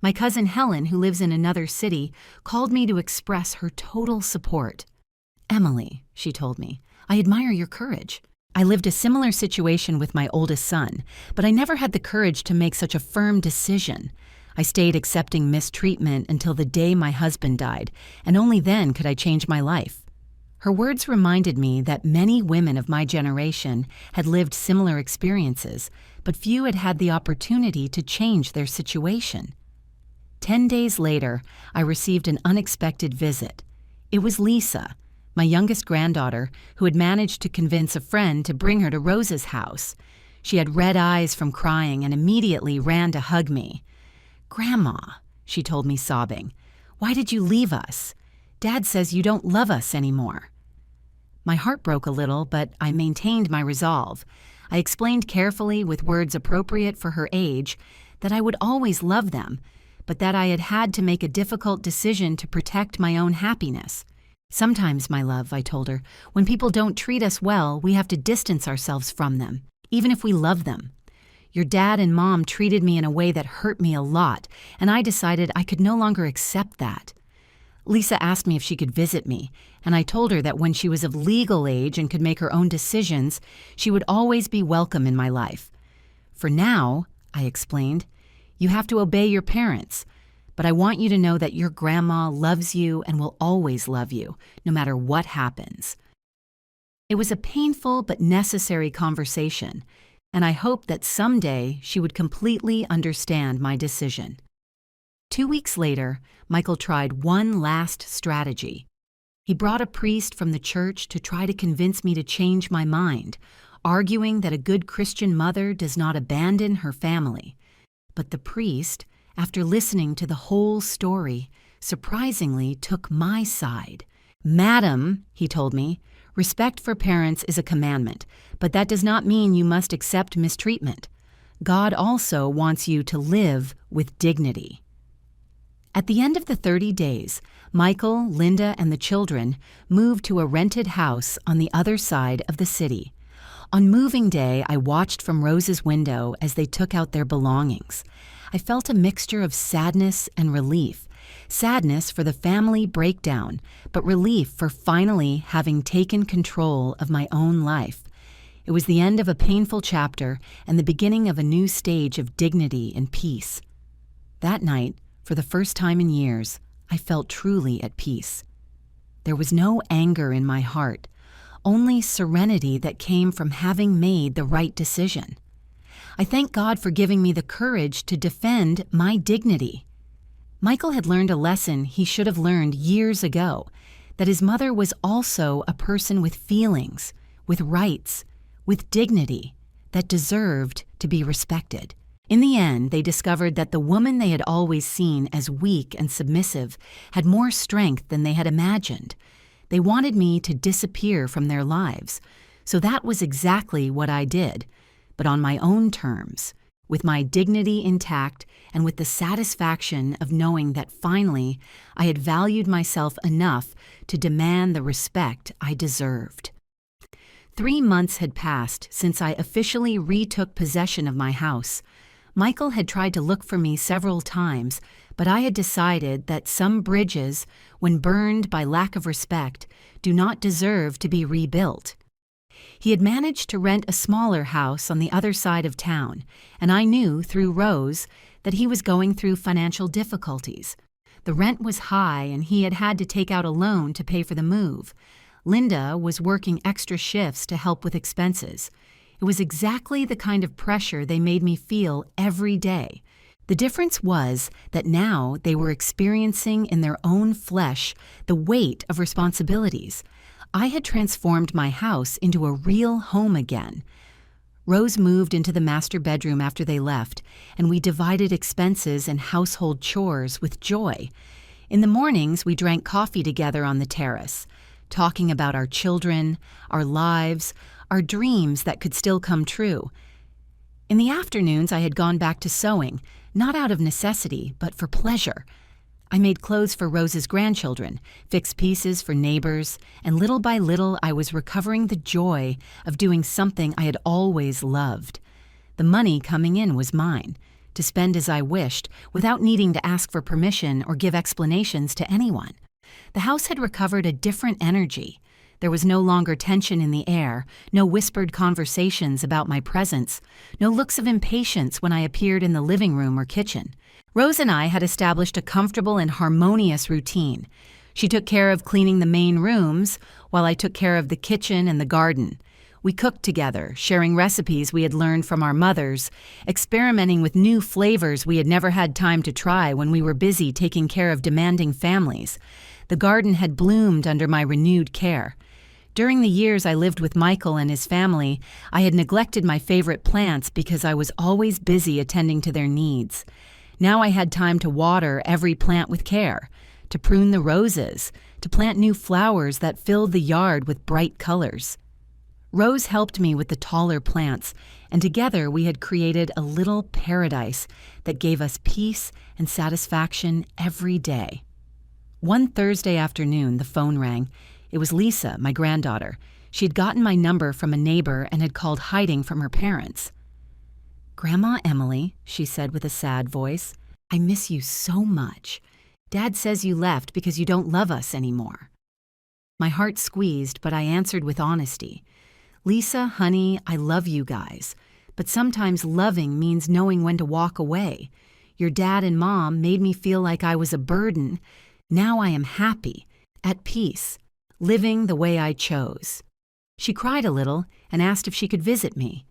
My cousin Helen, who lives in another city, called me to express her total support. "Emily," she told me, "I admire your courage. I lived a similar situation with my oldest son, but I never had the courage to make such a firm decision. I stayed accepting mistreatment until the day my husband died, and only then could I change my life." Her words reminded me that many women of my generation had lived similar experiences, but few had had the opportunity to change their situation. 10 days later, I received an unexpected visit. It was Lisa, my youngest granddaughter, who had managed to convince a friend to bring her to Rose's house. She had red eyes from crying and immediately ran to hug me. "Grandma," she told me sobbing, "why did you leave us? Dad says you don't love us anymore." My heart broke a little, but I maintained my resolve. I explained carefully, with words appropriate for her age, that I would always love them, but that I had had to make a difficult decision to protect my own happiness. "Sometimes, my love," I told her, "when people don't treat us well, we have to distance ourselves from them, even if we love them. Your dad and mom treated me in a way that hurt me a lot, and I decided I could no longer accept that." Lisa asked me if she could visit me, and I told her that when she was of legal age and could make her own decisions, she would always be welcome in my life. "For now," I explained, "you have to obey your parents. But I want you to know that your grandma loves you and will always love you, no matter what happens." It was a painful but necessary conversation, and I hoped that someday she would completely understand my decision. 2 weeks later, Michael tried one last strategy. He brought a priest from the church to try to convince me to change my mind, arguing that a good Christian mother does not abandon her family. But the priest, after listening to the whole story, surprisingly took my side. "Madam," he told me, "respect for parents is a commandment, but that does not mean you must accept mistreatment. God also wants you to live with dignity." At the end of the 30 days, Michael, Linda, and the children moved to a rented house on the other side of the city. On moving day, I watched from Rose's window as they took out their belongings. I felt a mixture of sadness and relief. Sadness for the family breakdown, but relief for finally having taken control of my own life. It was the end of a painful chapter and the beginning of a new stage of dignity and peace. That night, for the first time in years, I felt truly at peace. There was no anger in my heart, only serenity that came from having made the right decision. I thank God for giving me the courage to defend my dignity. Michael had learned a lesson he should have learned years ago, that his mother was also a person with feelings, with rights, with dignity, that deserved to be respected. In the end, they discovered that the woman they had always seen as weak and submissive had more strength than they had imagined. They wanted me to disappear from their lives, so that was exactly what I did, but on my own terms, with my dignity intact and with the satisfaction of knowing that finally I had valued myself enough to demand the respect I deserved. 3 months had passed since I officially retook possession of my house. Michael had tried to look for me several times, but I had decided that some bridges, when burned by lack of respect, do not deserve to be rebuilt. He had managed to rent a smaller house on the other side of town, and I knew through Rose that he was going through financial difficulties. The rent was high and he had to take out a loan to pay for the move. Linda was working extra shifts to help with expenses. It was exactly the kind of pressure they made me feel every day. The difference was that now they were experiencing in their own flesh the weight of responsibilities. I had transformed my house into a real home again. Rose moved into the master bedroom after they left, and we divided expenses and household chores with joy. In the mornings, we drank coffee together on the terrace, talking about our children, our lives, our dreams that could still come true. In the afternoons, I had gone back to sewing, not out of necessity, but for pleasure. I made clothes for Rose's grandchildren, fixed pieces for neighbors, and little by little I was recovering the joy of doing something I had always loved. The money coming in was mine, to spend as I wished, without needing to ask for permission or give explanations to anyone. The house had recovered a different energy. There was no longer tension in the air, no whispered conversations about my presence, no looks of impatience when I appeared in the living room or kitchen. Rose and I had established a comfortable and harmonious routine. She took care of cleaning the main rooms, while I took care of the kitchen and the garden. We cooked together, sharing recipes we had learned from our mothers, experimenting with new flavors we had never had time to try when we were busy taking care of demanding families. The garden had bloomed under my renewed care. During the years I lived with Michael and his family, I had neglected my favorite plants because I was always busy attending to their needs. Now I had time to water every plant with care, to prune the roses, to plant new flowers that filled the yard with bright colors. Rose helped me with the taller plants, and together we had created a little paradise that gave us peace and satisfaction every day. One Thursday afternoon, the phone rang. It was Lisa, my granddaughter. She had gotten my number from a neighbor and had called hiding from her parents. "Grandma Emily," she said with a sad voice, "I miss you so much. Dad says you left because you don't love us anymore." My heart squeezed, but I answered with honesty. "Lisa, honey, I love you guys, but sometimes loving means knowing when to walk away. Your dad and mom made me feel like I was a burden. Now I am happy, at peace, living the way I chose." She cried a little and asked if she could visit me.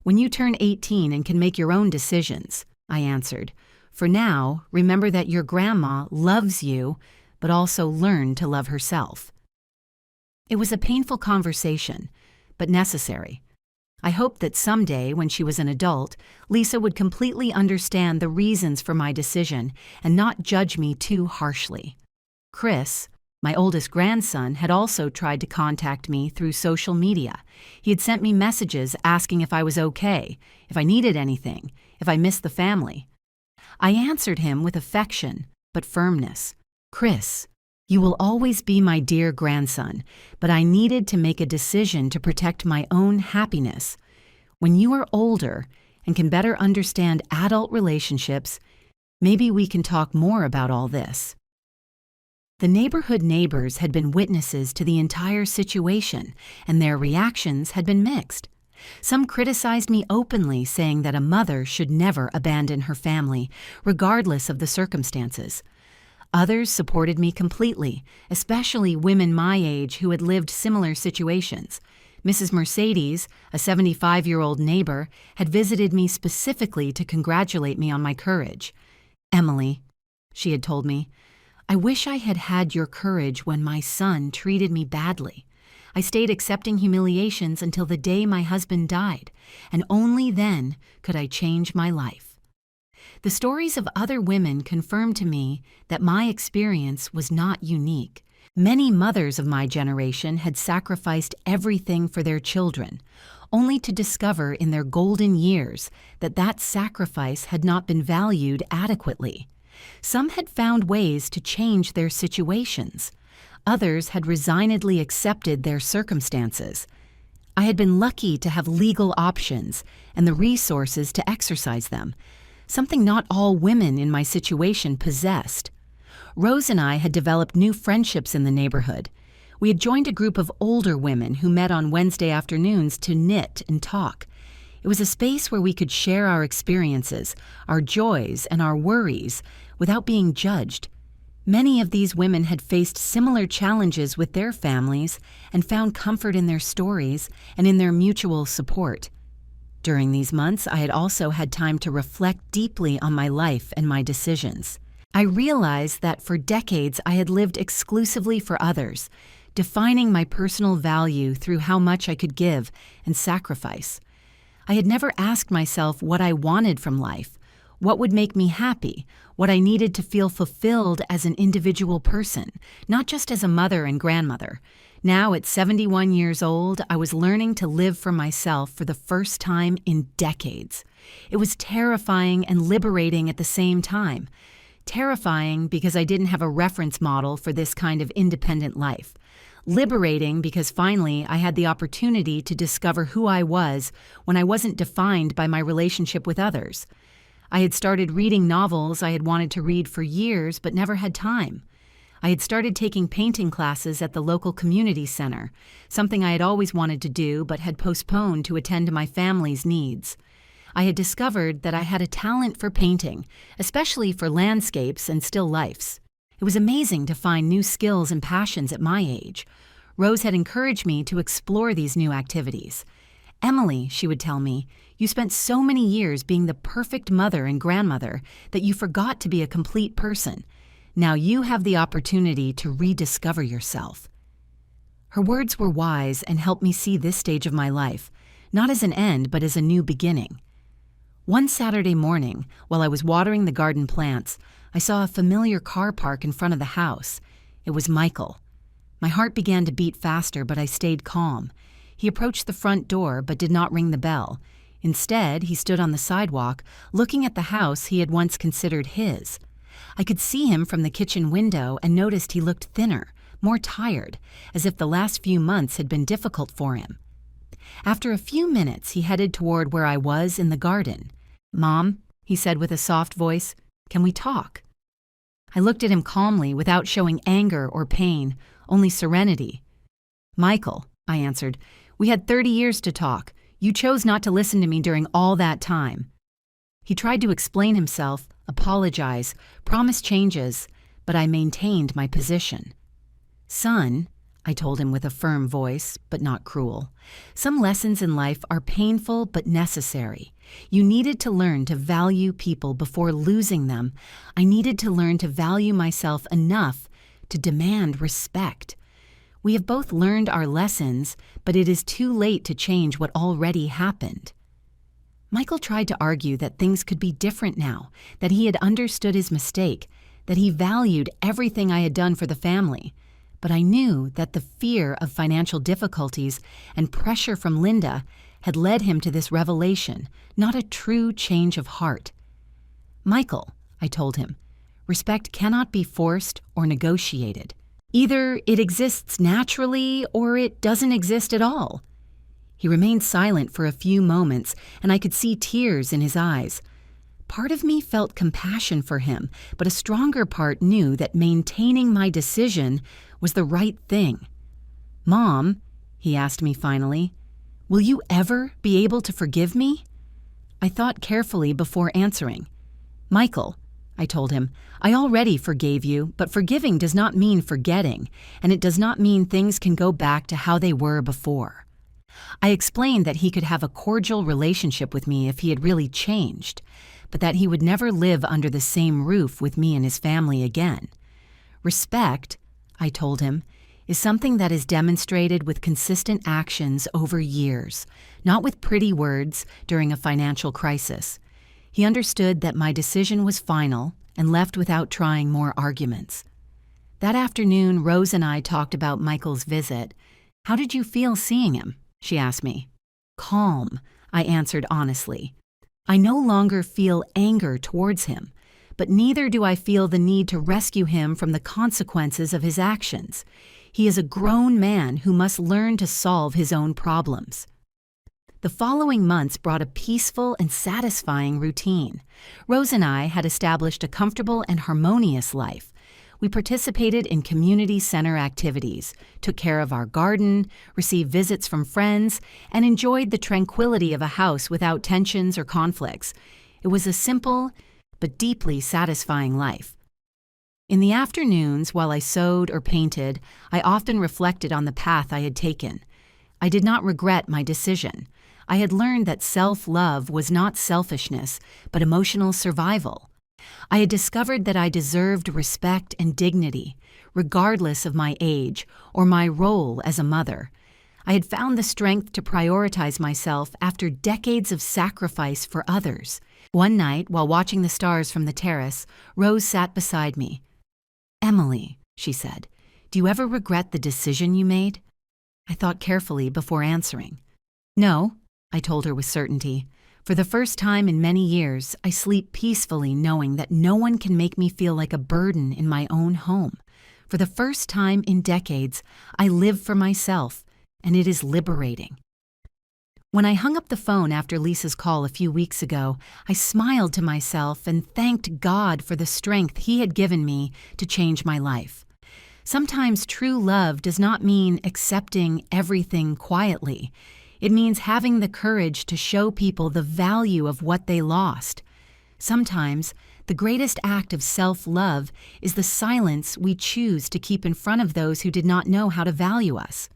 "When you turn 18 and can make your own decisions," I answered. "For now, remember that your grandma loves you, but also learn to love herself." It was a painful conversation, but necessary. I hoped that someday, when she was an adult, Lisa would completely understand the reasons for my decision and not judge me too harshly. Chris, my oldest grandson, had also tried to contact me through social media. He had sent me messages asking if I was okay, if I needed anything, if I missed the family. I answered him with affection, but firmness. "Chris, you will always be my dear grandson, but I needed to make a decision to protect my own happiness. When you are older and can better understand adult relationships, maybe we can talk more about all this." The neighborhood neighbors had been witnesses to the entire situation, and their reactions had been mixed. Some criticized me openly, saying that a mother should never abandon her family, regardless of the circumstances. Others supported me completely, especially women my age who had lived similar situations. Mrs. Mercedes, a 75-year-old neighbor, had visited me specifically to congratulate me on my courage. "Emily," she had told me, "I wish I had had your courage when my son treated me badly. I stayed accepting humiliations until the day my husband died, and only then could I change my life." The stories of other women confirmed to me that my experience was not unique. Many mothers of my generation had sacrificed everything for their children, only to discover in their golden years that that sacrifice had not been valued adequately. Some had found ways to change their situations. Others had resignedly accepted their circumstances. I had been lucky to have legal options and the resources to exercise them, something not all women in my situation possessed. Rose and I had developed new friendships in the neighborhood. We had joined a group of older women who met on Wednesday afternoons to knit and talk. It was a space where we could share our experiences, our joys, and our worries without being judged. Many of these women had faced similar challenges with their families and found comfort in their stories and in their mutual support. During these months, I had also had time to reflect deeply on my life and my decisions. I realized that for decades I had lived exclusively for others, defining my personal value through how much I could give and sacrifice. I had never asked myself what I wanted from life, what would make me happy, what I needed to feel fulfilled as an individual person, not just as a mother and grandmother. Now, at 71 years old, I was learning to live for myself for the first time in decades. It was terrifying and liberating at the same time. Terrifying because I didn't have a reference model for this kind of independent life. Liberating because finally I had the opportunity to discover who I was when I wasn't defined by my relationship with others. I had started reading novels I had wanted to read for years but never had time. I had started taking painting classes at the local community center, something I had always wanted to do but had postponed to attend to my family's needs. I had discovered that I had a talent for painting, especially for landscapes and still lifes. It was amazing to find new skills and passions at my age. Rose had encouraged me to explore these new activities. "Emily," she would tell me, "you spent so many years being the perfect mother and grandmother that you forgot to be a complete person. Now you have the opportunity to rediscover yourself." Her words were wise and helped me see this stage of my life, not as an end but as a new beginning. One Saturday morning, while I was watering the garden plants, I saw a familiar car park in front of the house. It was Michael. My heart began to beat faster, but I stayed calm. He approached the front door but did not ring the bell. Instead, he stood on the sidewalk, looking at the house he had once considered his. I could see him from the kitchen window and noticed he looked thinner, more tired, as if the last few months had been difficult for him. After a few minutes, he headed toward where I was in the garden. "Mom," he said with a soft voice, "can we talk?" I looked at him calmly without showing anger or pain, only serenity. "Michael," I answered, "we had 30 years to talk. You chose not to listen to me during all that time." He tried to explain himself, apologize, promise changes, but I maintained my position. "Son," I told him with a firm voice, but not cruel, "some lessons in life are painful but necessary. You needed to learn to value people before losing them. I needed to learn to value myself enough to demand respect. We have both learned our lessons, but it is too late to change what already happened." Michael tried to argue that things could be different now, that he had understood his mistake, that he valued everything I had done for the family. But I knew that the fear of financial difficulties and pressure from Linda had led him to this revelation, not a true change of heart. "Michael," I told him, Respect cannot be forced or negotiated. Either it exists naturally or it doesn't exist at all. He remained silent for a few moments, and I could see tears in his eyes. Part of me felt compassion for him, but a stronger part knew that maintaining my decision was the right thing. "Mom," he asked me finally, "will you ever be able to forgive me?" I thought carefully before answering. "Michael," I told him, "I already forgave you, but forgiving does not mean forgetting, and it does not mean things can go back to how they were before." I explained that he could have a cordial relationship with me if he had really changed, but that he would never live under the same roof with me and his family again. Respect, I told him, is something that is demonstrated with consistent actions over years, not with pretty words during a financial crisis. He understood that my decision was final and left without trying more arguments. That afternoon, Rose and I talked about Michael's visit. "How did you feel seeing him?" she asked me. "Calm," I answered honestly. I no longer feel anger towards him, but neither do I feel the need to rescue him from the consequences of his actions. He is a grown man who must learn to solve his own problems. The following months brought a peaceful and satisfying routine. Rose and I had established a comfortable and harmonious life. We participated in community center activities, took care of our garden, received visits from friends, and enjoyed the tranquility of a house without tensions or conflicts. It was a simple but deeply satisfying life. In the afternoons, while I sewed or painted, I often reflected on the path I had taken. I did not regret my decision. I had learned that self-love was not selfishness, but emotional survival. I had discovered that I deserved respect and dignity, regardless of my age or my role as a mother. I had found the strength to prioritize myself after decades of sacrifice for others. One night, while watching the stars from the terrace, Rose sat beside me. "Emily," she said, "do you ever regret the decision you made?" I thought carefully before answering. "No," I told her with certainty. "For the first time in many years, I sleep peacefully knowing that no one can make me feel like a burden in my own home. For the first time in decades, I live for myself, and it is liberating." When I hung up the phone after Lisa's call a few weeks ago, I smiled to myself and thanked God for the strength He had given me to change my life. Sometimes true love does not mean accepting everything quietly. It means having the courage to show people the value of what they lost. Sometimes, the greatest act of self-love is the silence we choose to keep in front of those who did not know how to value us.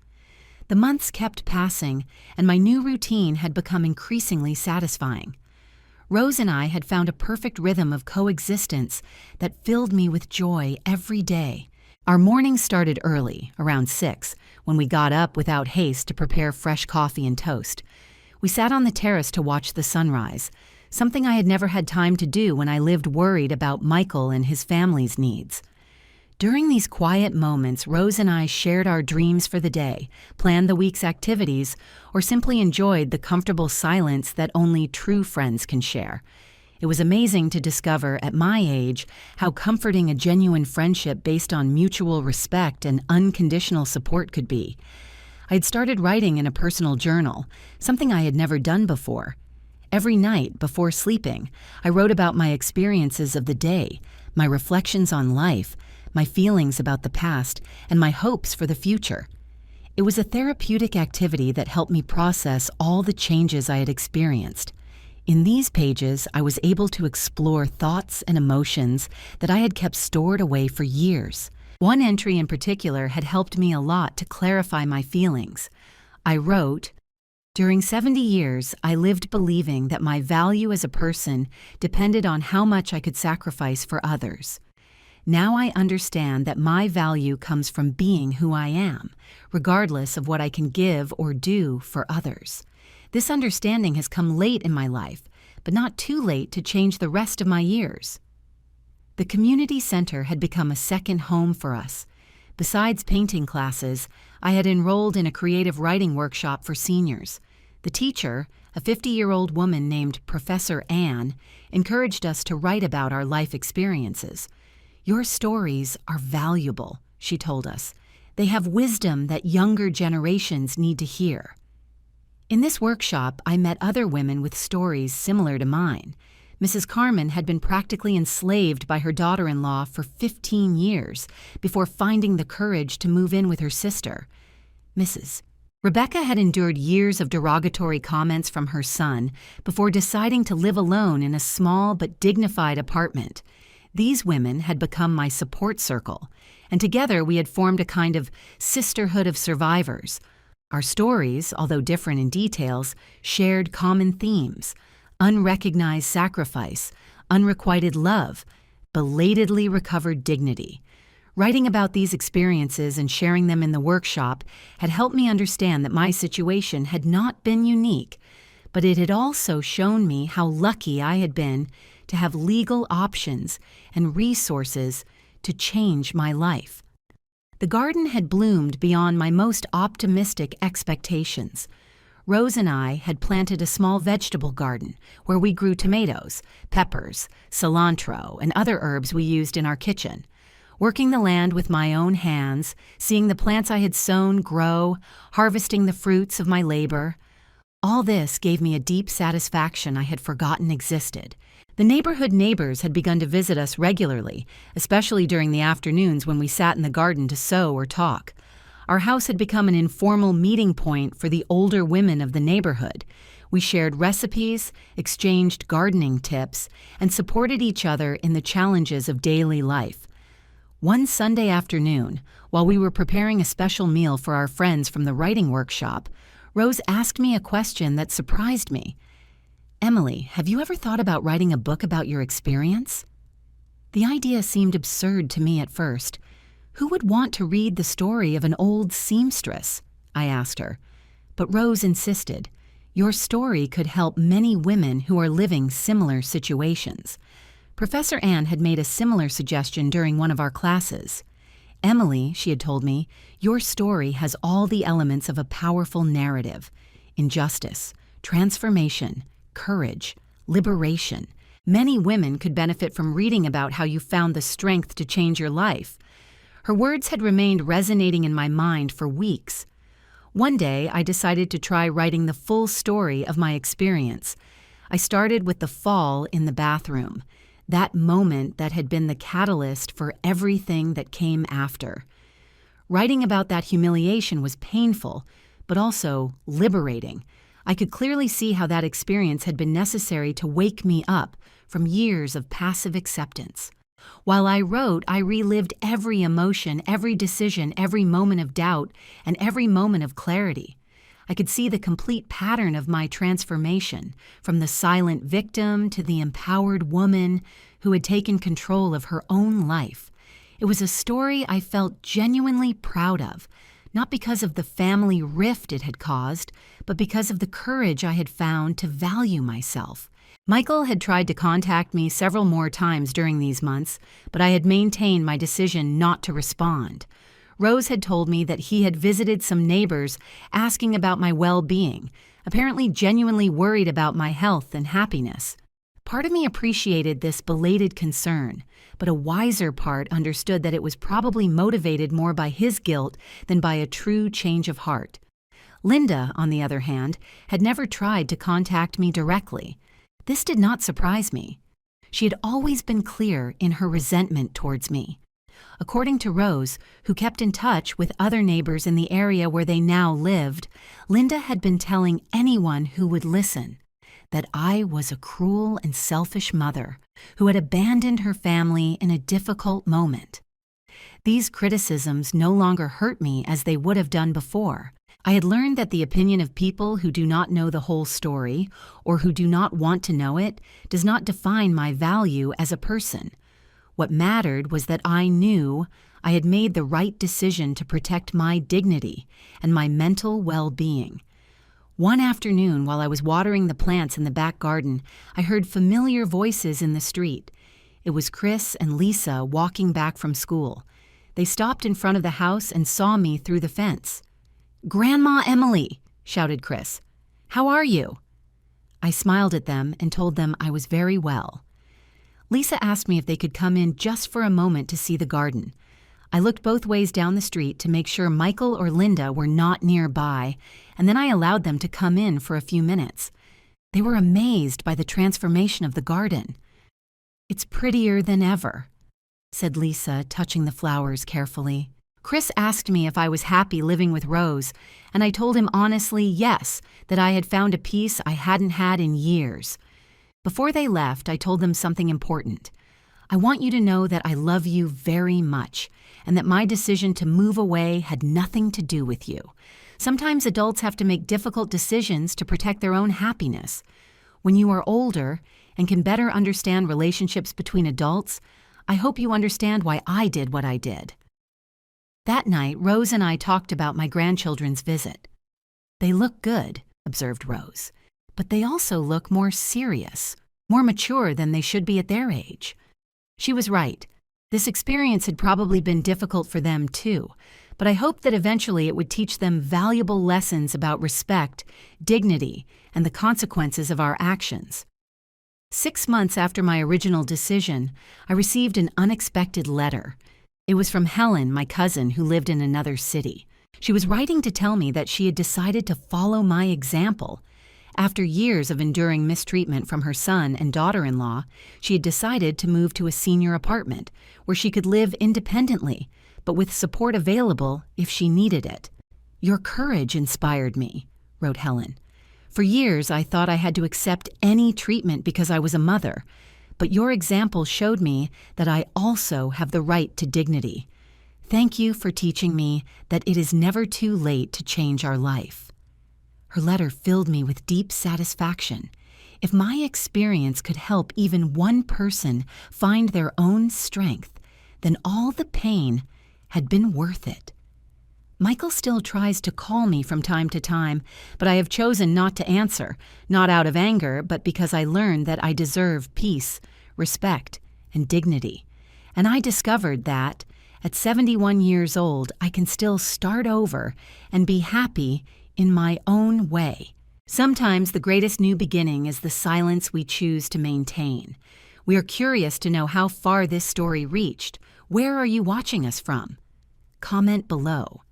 The months kept passing, and my new routine had become increasingly satisfying. Rose and I had found a perfect rhythm of coexistence that filled me with joy every day. Our mornings started early, around 6, when we got up without haste to prepare fresh coffee and toast. We sat on the terrace to watch the sunrise, something I had never had time to do when I lived worried about Michael and his family's needs. During these quiet moments, Rose and I shared our dreams for the day, planned the week's activities, or simply enjoyed the comfortable silence that only true friends can share. It was amazing to discover, at my age, how comforting a genuine friendship based on mutual respect and unconditional support could be. I had started writing in a personal journal, something I had never done before. Every night, before sleeping, I wrote about my experiences of the day, my reflections on life, my feelings about the past, and my hopes for the future. It was a therapeutic activity that helped me process all the changes I had experienced. In these pages, I was able to explore thoughts and emotions that I had kept stored away for years. One entry in particular had helped me a lot to clarify my feelings. I wrote, "During 70 years, I lived believing that my value as a person depended on how much I could sacrifice for others. Now I understand that my value comes from being who I am, regardless of what I can give or do for others. This understanding has come late in my life, but not too late to change the rest of my years." The community center had become a second home for us. Besides painting classes, I had enrolled in a creative writing workshop for seniors. The teacher, a 50-year-old woman named Professor Anne, encouraged us to write about our life experiences. Your stories are valuable, she told us. They have wisdom that younger generations need to hear. In this workshop, I met other women with stories similar to mine. Mrs. Carmen had been practically enslaved by her daughter-in-law for 15 years before finding the courage to move in with her sister. Mrs. Rebecca had endured years of derogatory comments from her son before deciding to live alone in a small but dignified apartment. These women had become my support circle, and together we had formed a kind of sisterhood of survivors. Our stories, although different in details, shared common themes: unrecognized sacrifice, unrequited love, belatedly recovered dignity. Writing about these experiences and sharing them in the workshop had helped me understand that my situation had not been unique, but it had also shown me how lucky I had been to have legal options and resources to change my life. The garden had bloomed beyond my most optimistic expectations. Rose and I had planted a small vegetable garden where we grew tomatoes, peppers, cilantro, and other herbs we used in our kitchen. Working the land with my own hands, seeing the plants I had sown grow, harvesting the fruits of my labor, all this gave me a deep satisfaction I had forgotten existed. The neighborhood neighbors had begun to visit us regularly, especially during the afternoons when we sat in the garden to sew or talk. Our house had become an informal meeting point for the older women of the neighborhood. We shared recipes, exchanged gardening tips, and supported each other in the challenges of daily life. One Sunday afternoon, while we were preparing a special meal for our friends from the writing workshop, Rose asked me a question that surprised me. "Emily, have you ever thought about writing a book about your experience?" The idea seemed absurd to me at first. Who would want to read the story of an old seamstress? I asked her. But Rose insisted. Your story could help many women who are living similar situations. Professor Ann had made a similar suggestion during one of our classes. Emily, she had told me, your story has all the elements of a powerful narrative: injustice, transformation, courage, liberation. Many women could benefit from reading about how you found the strength to change your life. Her words had remained resonating in my mind for weeks. One day, I decided to try writing the full story of my experience. I started with the fall in the bathroom, that moment that had been the catalyst for everything that came after. Writing about that humiliation was painful, but also liberating. I could clearly see how that experience had been necessary to wake me up from years of passive acceptance. While I wrote, I relived every emotion, every decision, every moment of doubt, and every moment of clarity. I could see the complete pattern of my transformation, from the silent victim to the empowered woman who had taken control of her own life. It was a story I felt genuinely proud of, not because of the family rift it had caused, but because of the courage I had found to value myself. Michael had tried to contact me several more times during these months, but I had maintained my decision not to respond. Rose had told me that he had visited some neighbors asking about my well-being, apparently genuinely worried about my health and happiness. Part of me appreciated this belated concern, but a wiser part understood that it was probably motivated more by his guilt than by a true change of heart. Linda, on the other hand, had never tried to contact me directly. This did not surprise me. She had always been clear in her resentment towards me. According to Rose, who kept in touch with other neighbors in the area where they now lived, Linda had been telling anyone who would listen that I was a cruel and selfish mother who had abandoned her family in a difficult moment. These criticisms no longer hurt me as they would have done before. I had learned that the opinion of people who do not know the whole story, or who do not want to know it, does not define my value as a person. What mattered was that I knew I had made the right decision to protect my dignity and my mental well-being. One afternoon, while I was watering the plants in the back garden, I heard familiar voices in the street. It was Chris and Lisa walking back from school. They stopped in front of the house and saw me through the fence. "Grandma Emily," shouted Chris. "How are you?" I smiled at them and told them I was very well. Lisa asked me if they could come in just for a moment to see the garden. I looked both ways down the street to make sure Michael or Linda were not nearby, and then I allowed them to come in for a few minutes. They were amazed by the transformation of the garden. "It's prettier than ever," said Lisa, touching the flowers carefully. Chris asked me if I was happy living with Rose, and I told him honestly yes, that I had found a peace I hadn't had in years. Before they left, I told them something important. "I want you to know that I love you very much, and that my decision to move away had nothing to do with you. Sometimes adults have to make difficult decisions to protect their own happiness. When you are older and can better understand relationships between adults, I hope you understand why I did what I did." That night, Rose and I talked about my grandchildren's visit. "They look good," observed Rose, "but they also look more serious, more mature than they should be at their age." She was right. This experience had probably been difficult for them too, but I hoped that eventually it would teach them valuable lessons about respect, dignity, and the consequences of our actions. 6 months after my original decision, I received an unexpected letter. It was from Helen, my cousin, who lived in another city. She was writing to tell me that she had decided to follow my example. After years of enduring mistreatment from her son and daughter-in-law, she had decided to move to a senior apartment where she could live independently, but with support available if she needed it. "Your courage inspired me," wrote Helen. "For years I thought I had to accept any treatment because I was a mother, but your example showed me that I also have the right to dignity. Thank you for teaching me that it is never too late to change our life." Her letter filled me with deep satisfaction. If my experience could help even one person find their own strength, then all the pain had been worth it. Michael still tries to call me from time to time, but I have chosen not to answer, not out of anger, but because I learned that I deserve peace, respect, and dignity. And I discovered that, at 71 years old, I can still start over and be happy in my own way. Sometimes the greatest new beginning is the silence we choose to maintain. We are curious to know how far this story reached. Where are you watching us from? Comment below.